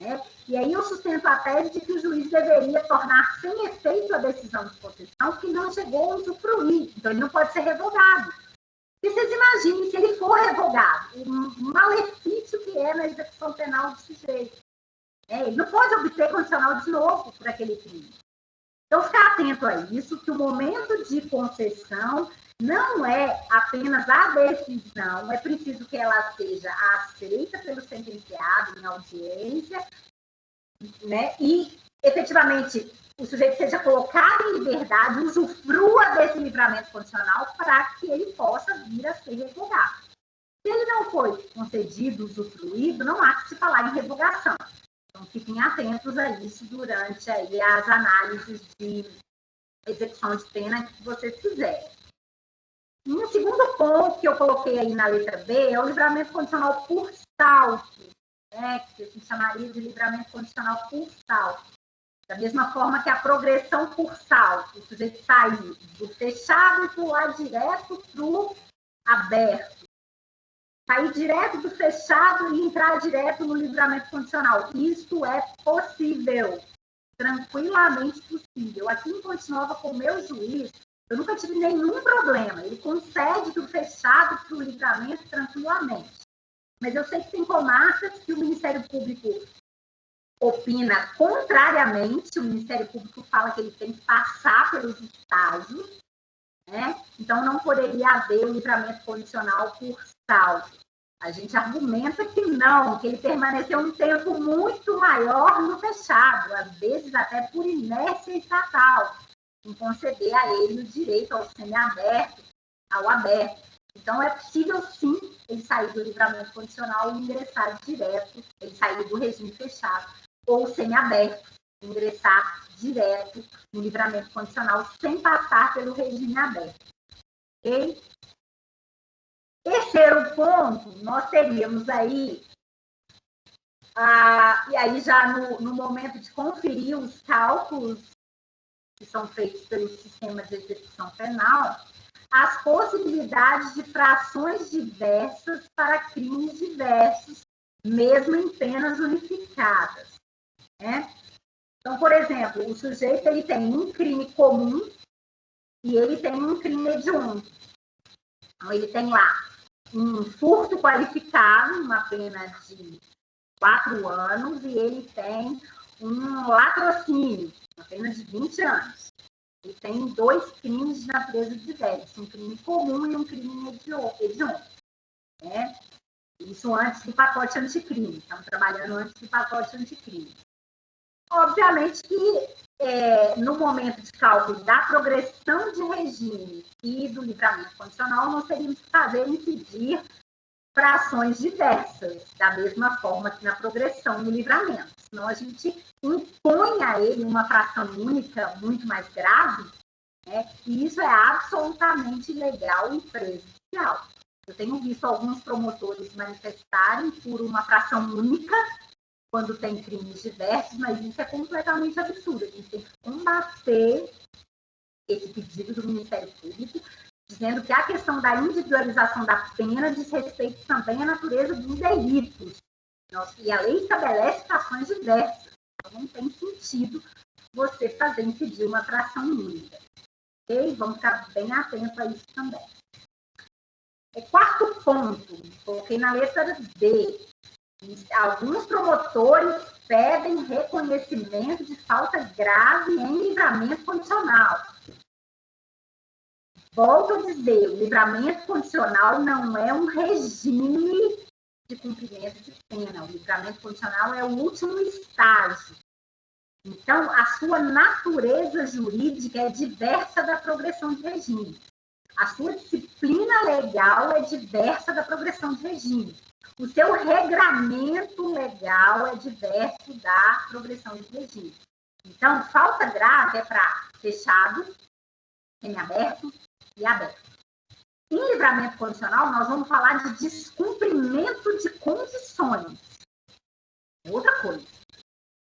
né? E aí eu sustento a tese de que o juiz deveria tornar sem efeito a decisão de concessão que não chegou a usufruir. Então, ele não pode ser revogado. E vocês imaginem, se ele for revogado, o malefício que é na execução penal do sujeito. Ele não pode obter condicional de novo por aquele crime. Então, ficar atento a isso, que o momento de concessão não é apenas a decisão, é preciso que ela seja aceita pelo sentenciado em audiência, né? E, efetivamente, o sujeito seja colocado em liberdade, usufrua desse livramento condicional para que ele possa vir a ser revogado. Se ele não foi concedido, usufruído, não há que se falar em revogação. Então, fiquem atentos a isso durante aí as análises de execução de pena que vocês fizerem. E um segundo ponto que eu coloquei aí na letra B é o livramento condicional por salto, né, que a gente chamaria de livramento condicional por salto. Da mesma forma que a progressão por salto, o sujeito sair do fechado e pular direto para o aberto. Sair direto do fechado e entrar direto no livramento condicional. Isso é possível, tranquilamente possível. Aqui em Ponte Nova, com o meu juiz, eu nunca tive nenhum problema. Ele concede do fechado para o livramento tranquilamente. Mas eu sei que tem comarcas que o Ministério Público opina contrariamente. O Ministério Público fala que ele tem que passar pelos estágios, né? Então, não poderia haver o livramento condicional por salto. A gente argumenta que não, que ele permaneceu um tempo muito maior no fechado, às vezes até por inércia estatal, em conceder a ele o direito ao semiaberto, ao aberto. Então, é possível, sim, ele sair do livramento condicional e ingressar direto, ele sair do regime fechado ou semiaberto, ingressar direto no livramento condicional sem passar pelo regime aberto. Ok? Terceiro ponto, nós teríamos aí, e aí já no momento de conferir os cálculos que são feitos pelo sistema de execução penal, as possibilidades de frações diversas para crimes diversos, mesmo em penas unificadas, né? Então, por exemplo, o sujeito ele tem um crime comum e ele tem um crime hediondo. Então, ele tem lá um furto qualificado, uma pena de 4 anos, e ele tem um latrocínio, uma pena de 20 anos. Ele tem 2 crimes de natureza diversa, um crime comum e um crime hediondo. Né? Isso antes do pacote anticrime. Estamos trabalhando antes do pacote anticrime. Obviamente que no momento de cálculo da progressão de regime e do livramento condicional, nós teríamos que fazer incidir frações diversas, da mesma forma que na progressão do livramento. Senão a gente impõe a ele uma fração única muito mais grave, né? E isso é absolutamente ilegal e prejudicial. Eu tenho visto alguns promotores manifestarem por uma fração única quando tem crimes diversos, mas isso é completamente absurdo. A gente tem que combater esse pedido do Ministério Público, dizendo que a questão da individualização da pena diz respeito também à natureza dos delitos. E a lei estabelece frações diversas. Então, não tem sentido você fazer incidir uma fração única. Ok? Vamos ficar bem atentos a isso também. Quarto ponto, coloquei na letra D. Alguns promotores pedem reconhecimento de falta grave em livramento condicional. Volto a dizer, o livramento condicional não é um regime de cumprimento de pena. O livramento condicional é o último estágio. Então, a sua natureza jurídica é diversa da progressão de regime. A sua disciplina legal é diversa da progressão de regime. O seu regramento legal é diverso da progressão de regime. Então, falta grave é para fechado, semiaberto e aberto. Em livramento condicional, nós vamos falar de descumprimento de condições. Outra coisa,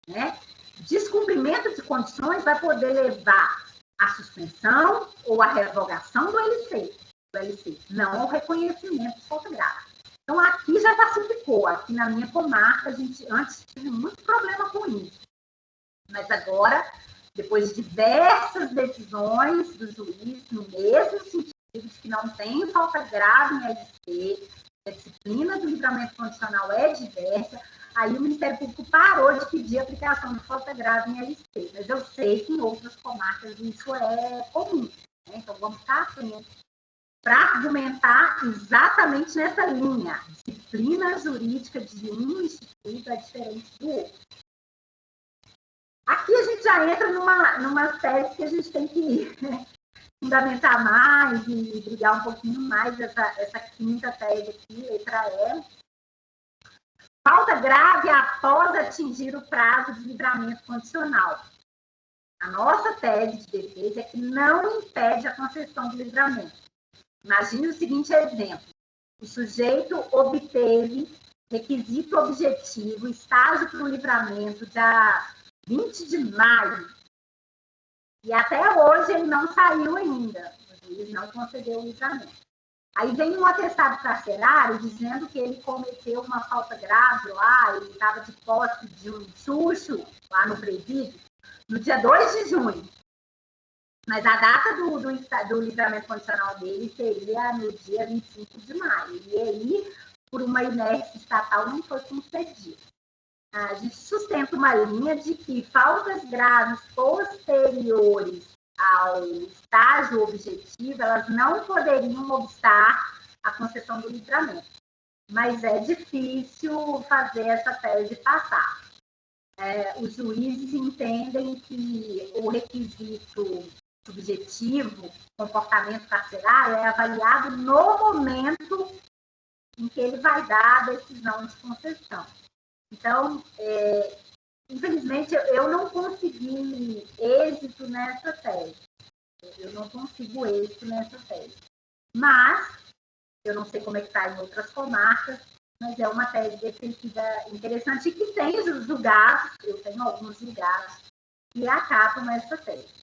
né? Descumprimento de condições vai poder levar à suspensão ou à revogação do LC, não ao reconhecimento de falta grave. Então, aqui já pacificou. Aqui na minha comarca, a gente antes tinha muito problema com isso. Mas agora, depois de diversas decisões do juiz, no mesmo sentido de que não tem falta grave em LC, a disciplina do livramento condicional é diversa, aí o Ministério Público parou de pedir a aplicação de falta grave em LC. Mas eu sei que em outras comarcas isso é comum. Né? Então, vamos ficar atentos para argumentar exatamente nessa linha. Disciplina jurídica de um instituto é diferente do outro. Aqui a gente já entra numa tese que a gente tem que fundamentar mais e brigar um pouquinho mais essa quinta tese aqui, letra E. Falta grave após atingir o prazo de livramento condicional. A nossa tese de defesa é que não impede a concessão do livramento. Imagine o seguinte exemplo. O sujeito obteve requisito objetivo, estágio para o livramento, dia 20 de maio. E até hoje ele não saiu ainda. O juiz não concedeu o livramento. Aí vem um atestado carcerário dizendo que ele cometeu uma falta grave lá, ele estava de posse de um chucho lá no presídio, no dia 2 de junho. Mas a data do livramento condicional dele seria no dia 25 de maio. E aí, por uma inércia estatal, não foi concedido. A gente sustenta uma linha de que faltas graves posteriores ao estágio objetivo, elas não poderiam obstar a concessão do livramento. Mas é difícil fazer essa tese passar. Os juízes entendem que o requisito subjetivo, comportamento carcerário, é avaliado no momento em que ele vai dar a decisão de concessão. Então, infelizmente, eu não consegui êxito nessa tese. Mas, eu não sei como é que está em outras comarcas, mas é uma tese defensiva interessante e que tem os julgados, eu tenho alguns julgados, que acatam essa tese.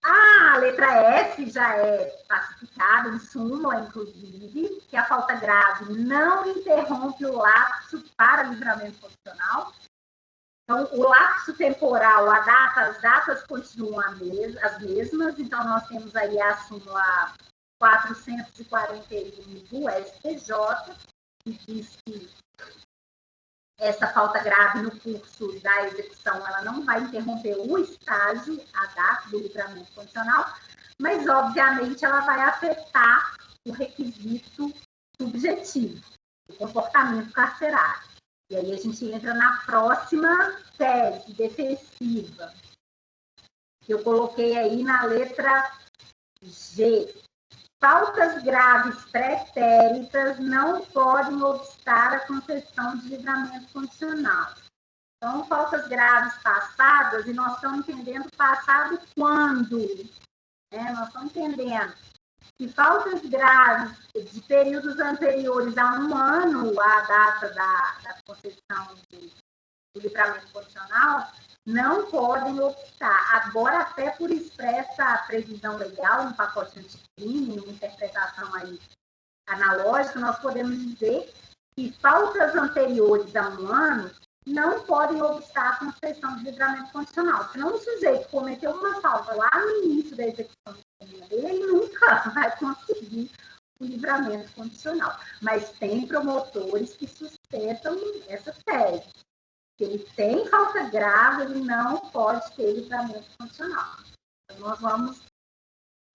A letra F já é pacificada, em súmula, inclusive, que a falta grave não interrompe o lapso para livramento condicional. Então, o lapso temporal, as datas continuam as mesmas, então nós temos aí a súmula 441 do STJ, que diz que essa falta grave no curso da execução, ela não vai interromper o estágio, a data do livramento condicional, mas, obviamente, ela vai afetar o requisito subjetivo, o comportamento carcerário. E aí a gente entra na próxima tese defensiva, que eu coloquei aí na letra G. Faltas graves pretéritas não podem obstar a concessão de livramento condicional. Então, faltas graves passadas, e nós estamos entendendo passado quando? Nós estamos entendendo que faltas graves de períodos anteriores a 1 ano, a data da concessão do livramento condicional, não podem obstar. Agora, até por expressa previsão legal, um pacote anticrime, uma interpretação aí analógica, nós podemos dizer que faltas anteriores a 1 ano não podem obstar a concessão de livramento condicional. Senão, o sujeito cometeu uma falta lá no início da execução dele, ele nunca vai conseguir o livramento condicional. Mas tem promotores que sustentam essa tese. Se ele tem falta grave, ele não pode ter livramento condicional. Então, nós vamos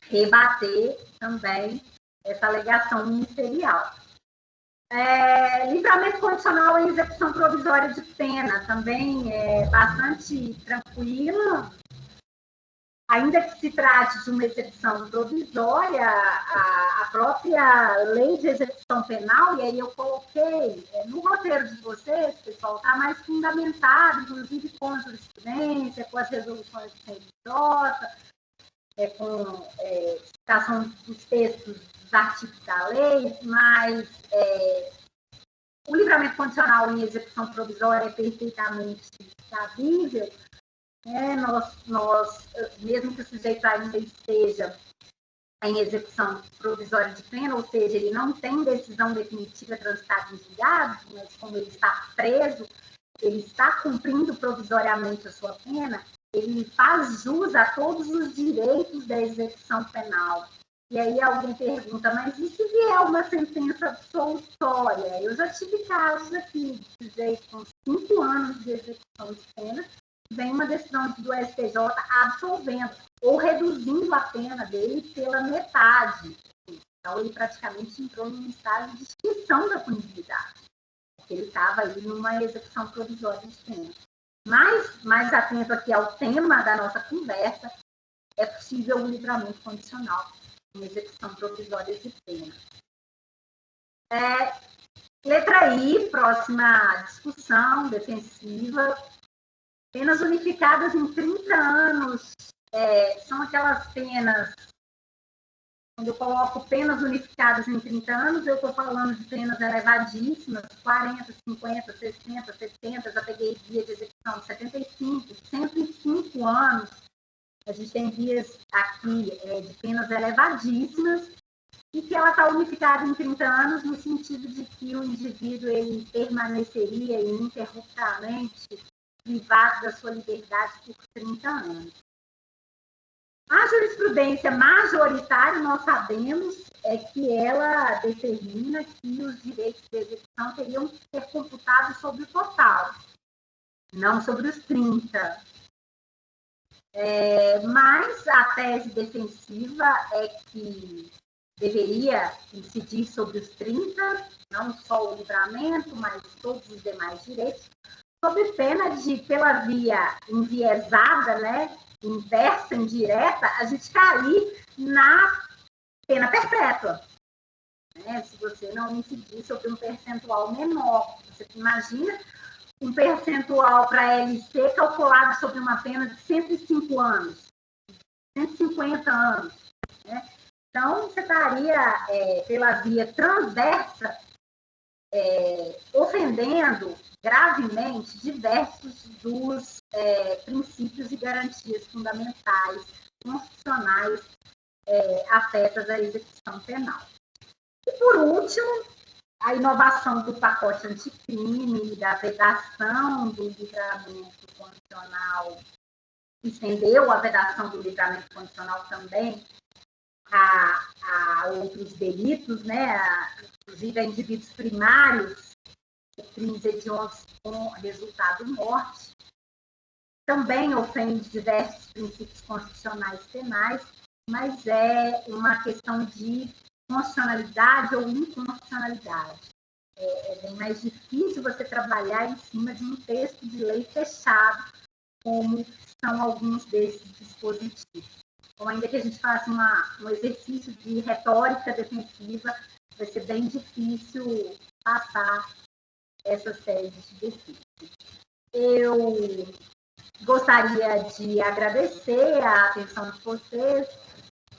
rebater também essa alegação ministerial. Livramento condicional em execução provisória de pena também é bastante tranquilo. Ainda que se trate de uma execução provisória, a própria lei de execução penal, e aí eu coloquei no roteiro de vocês, pessoal, está mais fundamentado, inclusive com a jurisprudência, com as resoluções do CNJ, com citação dos textos dos artigos da lei, mas o livramento condicional em execução provisória é perfeitamente cabível. Nós, mesmo que o sujeito ainda esteja em execução provisória de pena, ou seja, ele não tem decisão definitiva transitada em julgado, mas como ele está preso, ele está cumprindo provisoriamente a sua pena, ele faz jus a todos os direitos da execução penal. E aí alguém pergunta, mas e se vier uma sentença absolutória? Eu já tive casos aqui, de sujeito com 5 anos de execução de pena, vem uma decisão do STJ absolvendo ou reduzindo a pena dele pela metade. Então, ele praticamente entrou num estágio de extinção da punibilidade, porque ele estava aí numa execução provisória de pena. Mas, mais atento aqui ao tema da nossa conversa, é possível o livramento condicional em execução provisória de pena. Letra I, próxima discussão defensiva. Penas unificadas em 30 anos são aquelas penas, quando eu coloco penas unificadas em 30 anos, eu estou falando de penas elevadíssimas, 40, 50, 60, 70, já peguei via de execução de 75, 105 anos. A gente tem vias aqui de penas elevadíssimas e que ela está unificada em 30 anos no sentido de que o indivíduo ele permaneceria ininterruptamente privado da sua liberdade por 30 anos. A jurisprudência majoritária, nós sabemos, é que ela determina que os direitos de execução teriam que ser computados sobre o total, não sobre os 30. Mas a tese defensiva é que deveria incidir sobre os 30, não só o livramento, mas todos os demais direitos, sob pena de, pela via enviesada, né, inversa, indireta, a gente cair na pena perpétua. Né? Se você não incidir sobre um percentual menor, você imagina um percentual para LC calculado sobre uma pena de 105 anos, 150 anos. Né? Então, você estaria, pela via transversa, ofendendo gravemente diversos dos princípios e garantias fundamentais, constitucionais, afetas à execução penal. E, por último, a inovação do pacote anticrime, da vedação do livramento condicional, estendeu a vedação do livramento condicional também a outros delitos, né? Inclusive a indivíduos primários, crimes hediondos com resultado morte, também ofende diversos princípios constitucionais penais, mas é uma questão de constitucionalidade ou inconstitucionalidade. É bem mais difícil você trabalhar em cima de um texto de lei fechado, como são alguns desses dispositivos. Então, ainda que a gente faça um exercício de retórica defensiva, vai ser bem difícil passar essa série de defeitos. Eu gostaria de agradecer a atenção de vocês,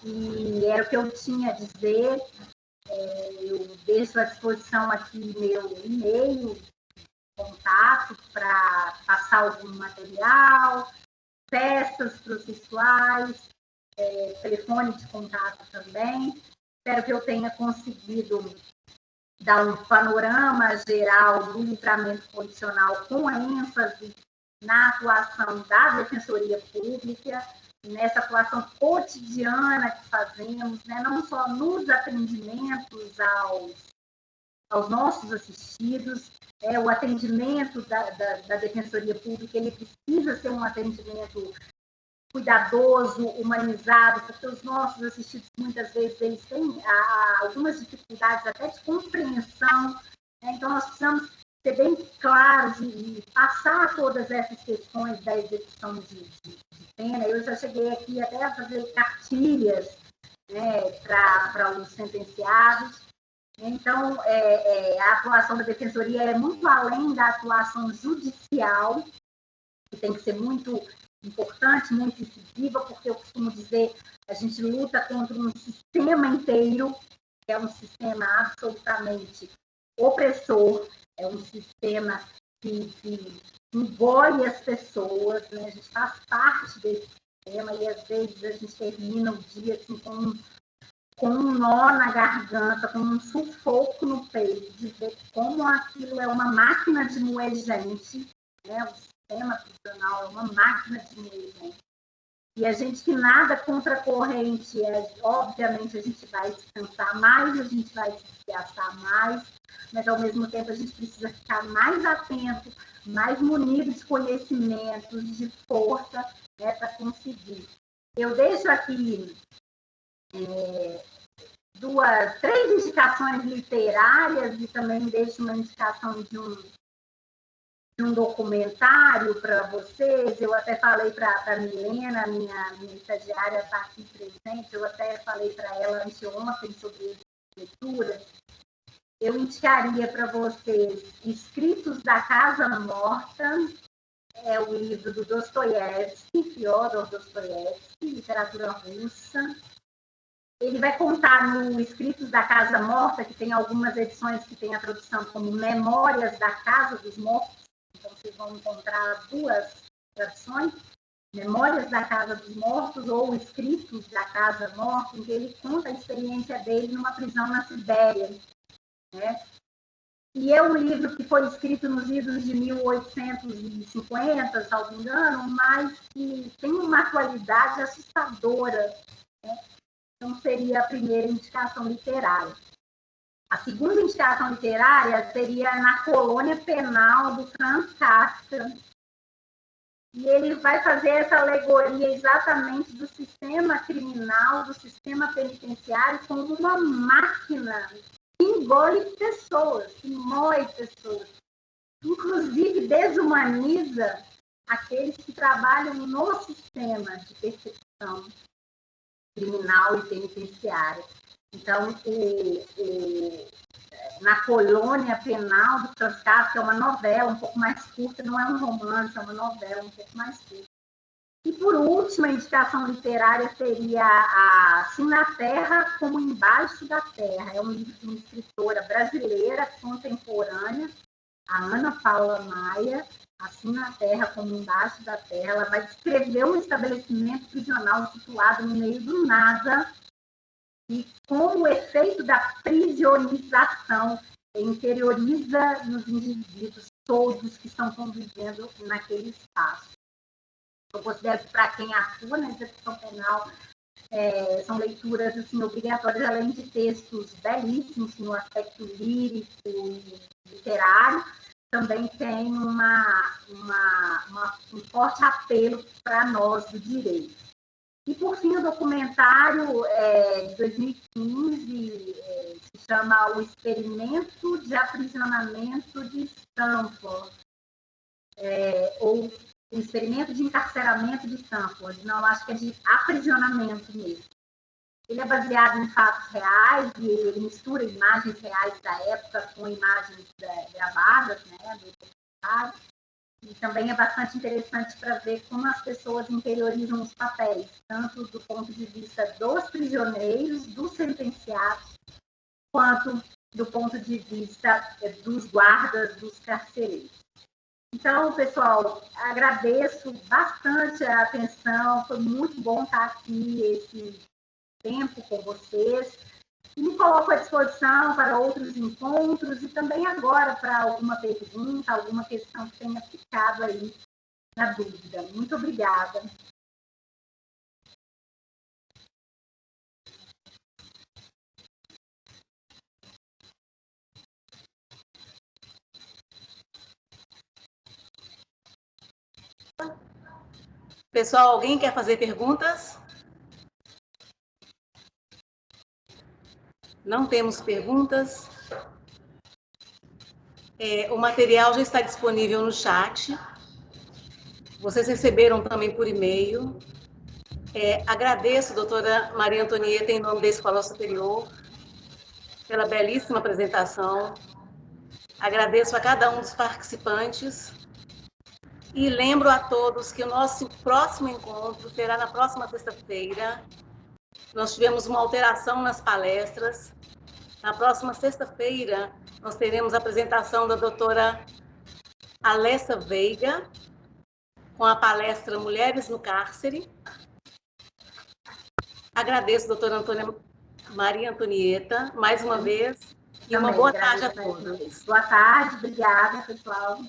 e era o que eu tinha a dizer. Eu deixo à disposição aqui meu e-mail, contato, para passar algum material, peças processuais, telefone de contato também. Espero que eu tenha conseguido dar um panorama geral do livramento condicional com ênfase na atuação da Defensoria Pública, nessa atuação cotidiana que fazemos, né? Não só nos atendimentos aos nossos assistidos, o atendimento da Defensoria Pública, ele precisa ser um atendimento cuidadoso, humanizado, porque os nossos assistidos, muitas vezes, eles têm algumas dificuldades até de compreensão, né? Então, nós precisamos ser bem claros e passar todas essas questões da execução de pena. Eu já cheguei aqui até a fazer cartilhas, né, para os sentenciados. Então, a atuação da Defensoria é muito além da atuação judicial, que tem que ser muito importante, muito incisiva, porque eu costumo dizer, a gente luta contra um sistema inteiro, que é um sistema absolutamente opressor, é um sistema que engole as pessoas, né? A gente faz parte desse sistema e às vezes a gente termina o dia assim, com com um nó na garganta, com um sufoco no peito, de ver como aquilo é uma máquina de moer gente, né? O sistema prisional é uma máquina de moer gente. E a gente que nada contra a corrente, obviamente a gente vai se cansar mais, a gente vai se desgastar mais, mas ao mesmo tempo a gente precisa ficar mais atento, mais munido de conhecimentos, de força, né, para conseguir. Eu deixo aqui 3 indicações literárias e também deixo uma indicação de um documentário para vocês. Eu até falei para a Milena, minha estagiária está aqui presente, eu até falei para ela anteontem sobre leitura. Eu indicaria para vocês Escritos da Casa Morta, é o livro do Dostoiévski, Fyodor Dostoiévski, literatura russa. Ele vai contar no Escritos da Casa Morta, que tem algumas edições que tem a tradução como Memórias da Casa dos Mortos. Então, vocês vão encontrar 2 traduções, Memórias da Casa dos Mortos ou Escritos da Casa Morta, em que ele conta a experiência dele numa prisão na Sibéria, né? E é um livro que foi escrito nos idos de 1850, salvo engano, mas que tem uma atualidade assustadora, né? Então, seria a primeira indicação literária. A segunda indicação literária seria Na Colônia Penal, do Franz Kafka. E ele vai fazer essa alegoria exatamente do sistema criminal, do sistema penitenciário, como uma máquina que engole pessoas, que moe pessoas. Inclusive, desumaniza aqueles que trabalham no sistema de persecução criminal e penitenciária. Então, Na Colônia Penal, do Franz Kafka, é uma novela um pouco mais curta, não é um romance, é uma novela um pouco mais curta. E, por último, a indicação literária seria Assim na Terra como Embaixo da Terra. É um livro de uma escritora brasileira contemporânea, a Ana Paula Maia, Assim na Terra como Embaixo da Terra. Ela vai descrever um estabelecimento prisional situado no meio do nada e como o efeito da prisionização interioriza nos indivíduos todos que estão convivendo naquele espaço. Eu considero que, para quem atua na execução penal, são leituras assim, obrigatórias, além de textos belíssimos no aspecto lírico e literário, também tem um forte apelo para nós do direito. E, por fim, o documentário de 2015 se chama O Experimento de Aprisionamento de Stanford, ou O Experimento de Encarceramento de Stanford. Não, acho que é de aprisionamento mesmo. Ele é baseado em fatos reais e ele mistura imagens reais da época com imagens gravadas, né, do documentário. E também é bastante interessante para ver como as pessoas interiorizam os papéis, tanto do ponto de vista dos prisioneiros, dos sentenciados, quanto do ponto de vista dos guardas, dos carcereiros. Então, pessoal, agradeço bastante a atenção, foi muito bom estar aqui esse tempo com vocês. E me coloco à disposição para outros encontros e também agora para alguma pergunta, alguma questão que tenha ficado aí na dúvida. Muito obrigada. Pessoal, alguém quer fazer perguntas? Não temos perguntas. O material já está disponível no chat. Vocês receberam também por e-mail. Agradeço, doutora Maria Antonieta, em nome da Escola Superior, pela belíssima apresentação. Agradeço a cada um dos participantes. E lembro a todos que o nosso próximo encontro será na próxima sexta-feira. Nós tivemos uma alteração nas palestras. Na próxima sexta-feira, nós teremos a apresentação da doutora Alessa Veiga, com a palestra Mulheres no Cárcere. Agradeço, doutora Antônia Maria Antonieta, mais uma vez, e Também, uma boa tarde a agradeço mais uma vez. todos. Boa tarde, obrigada, pessoal.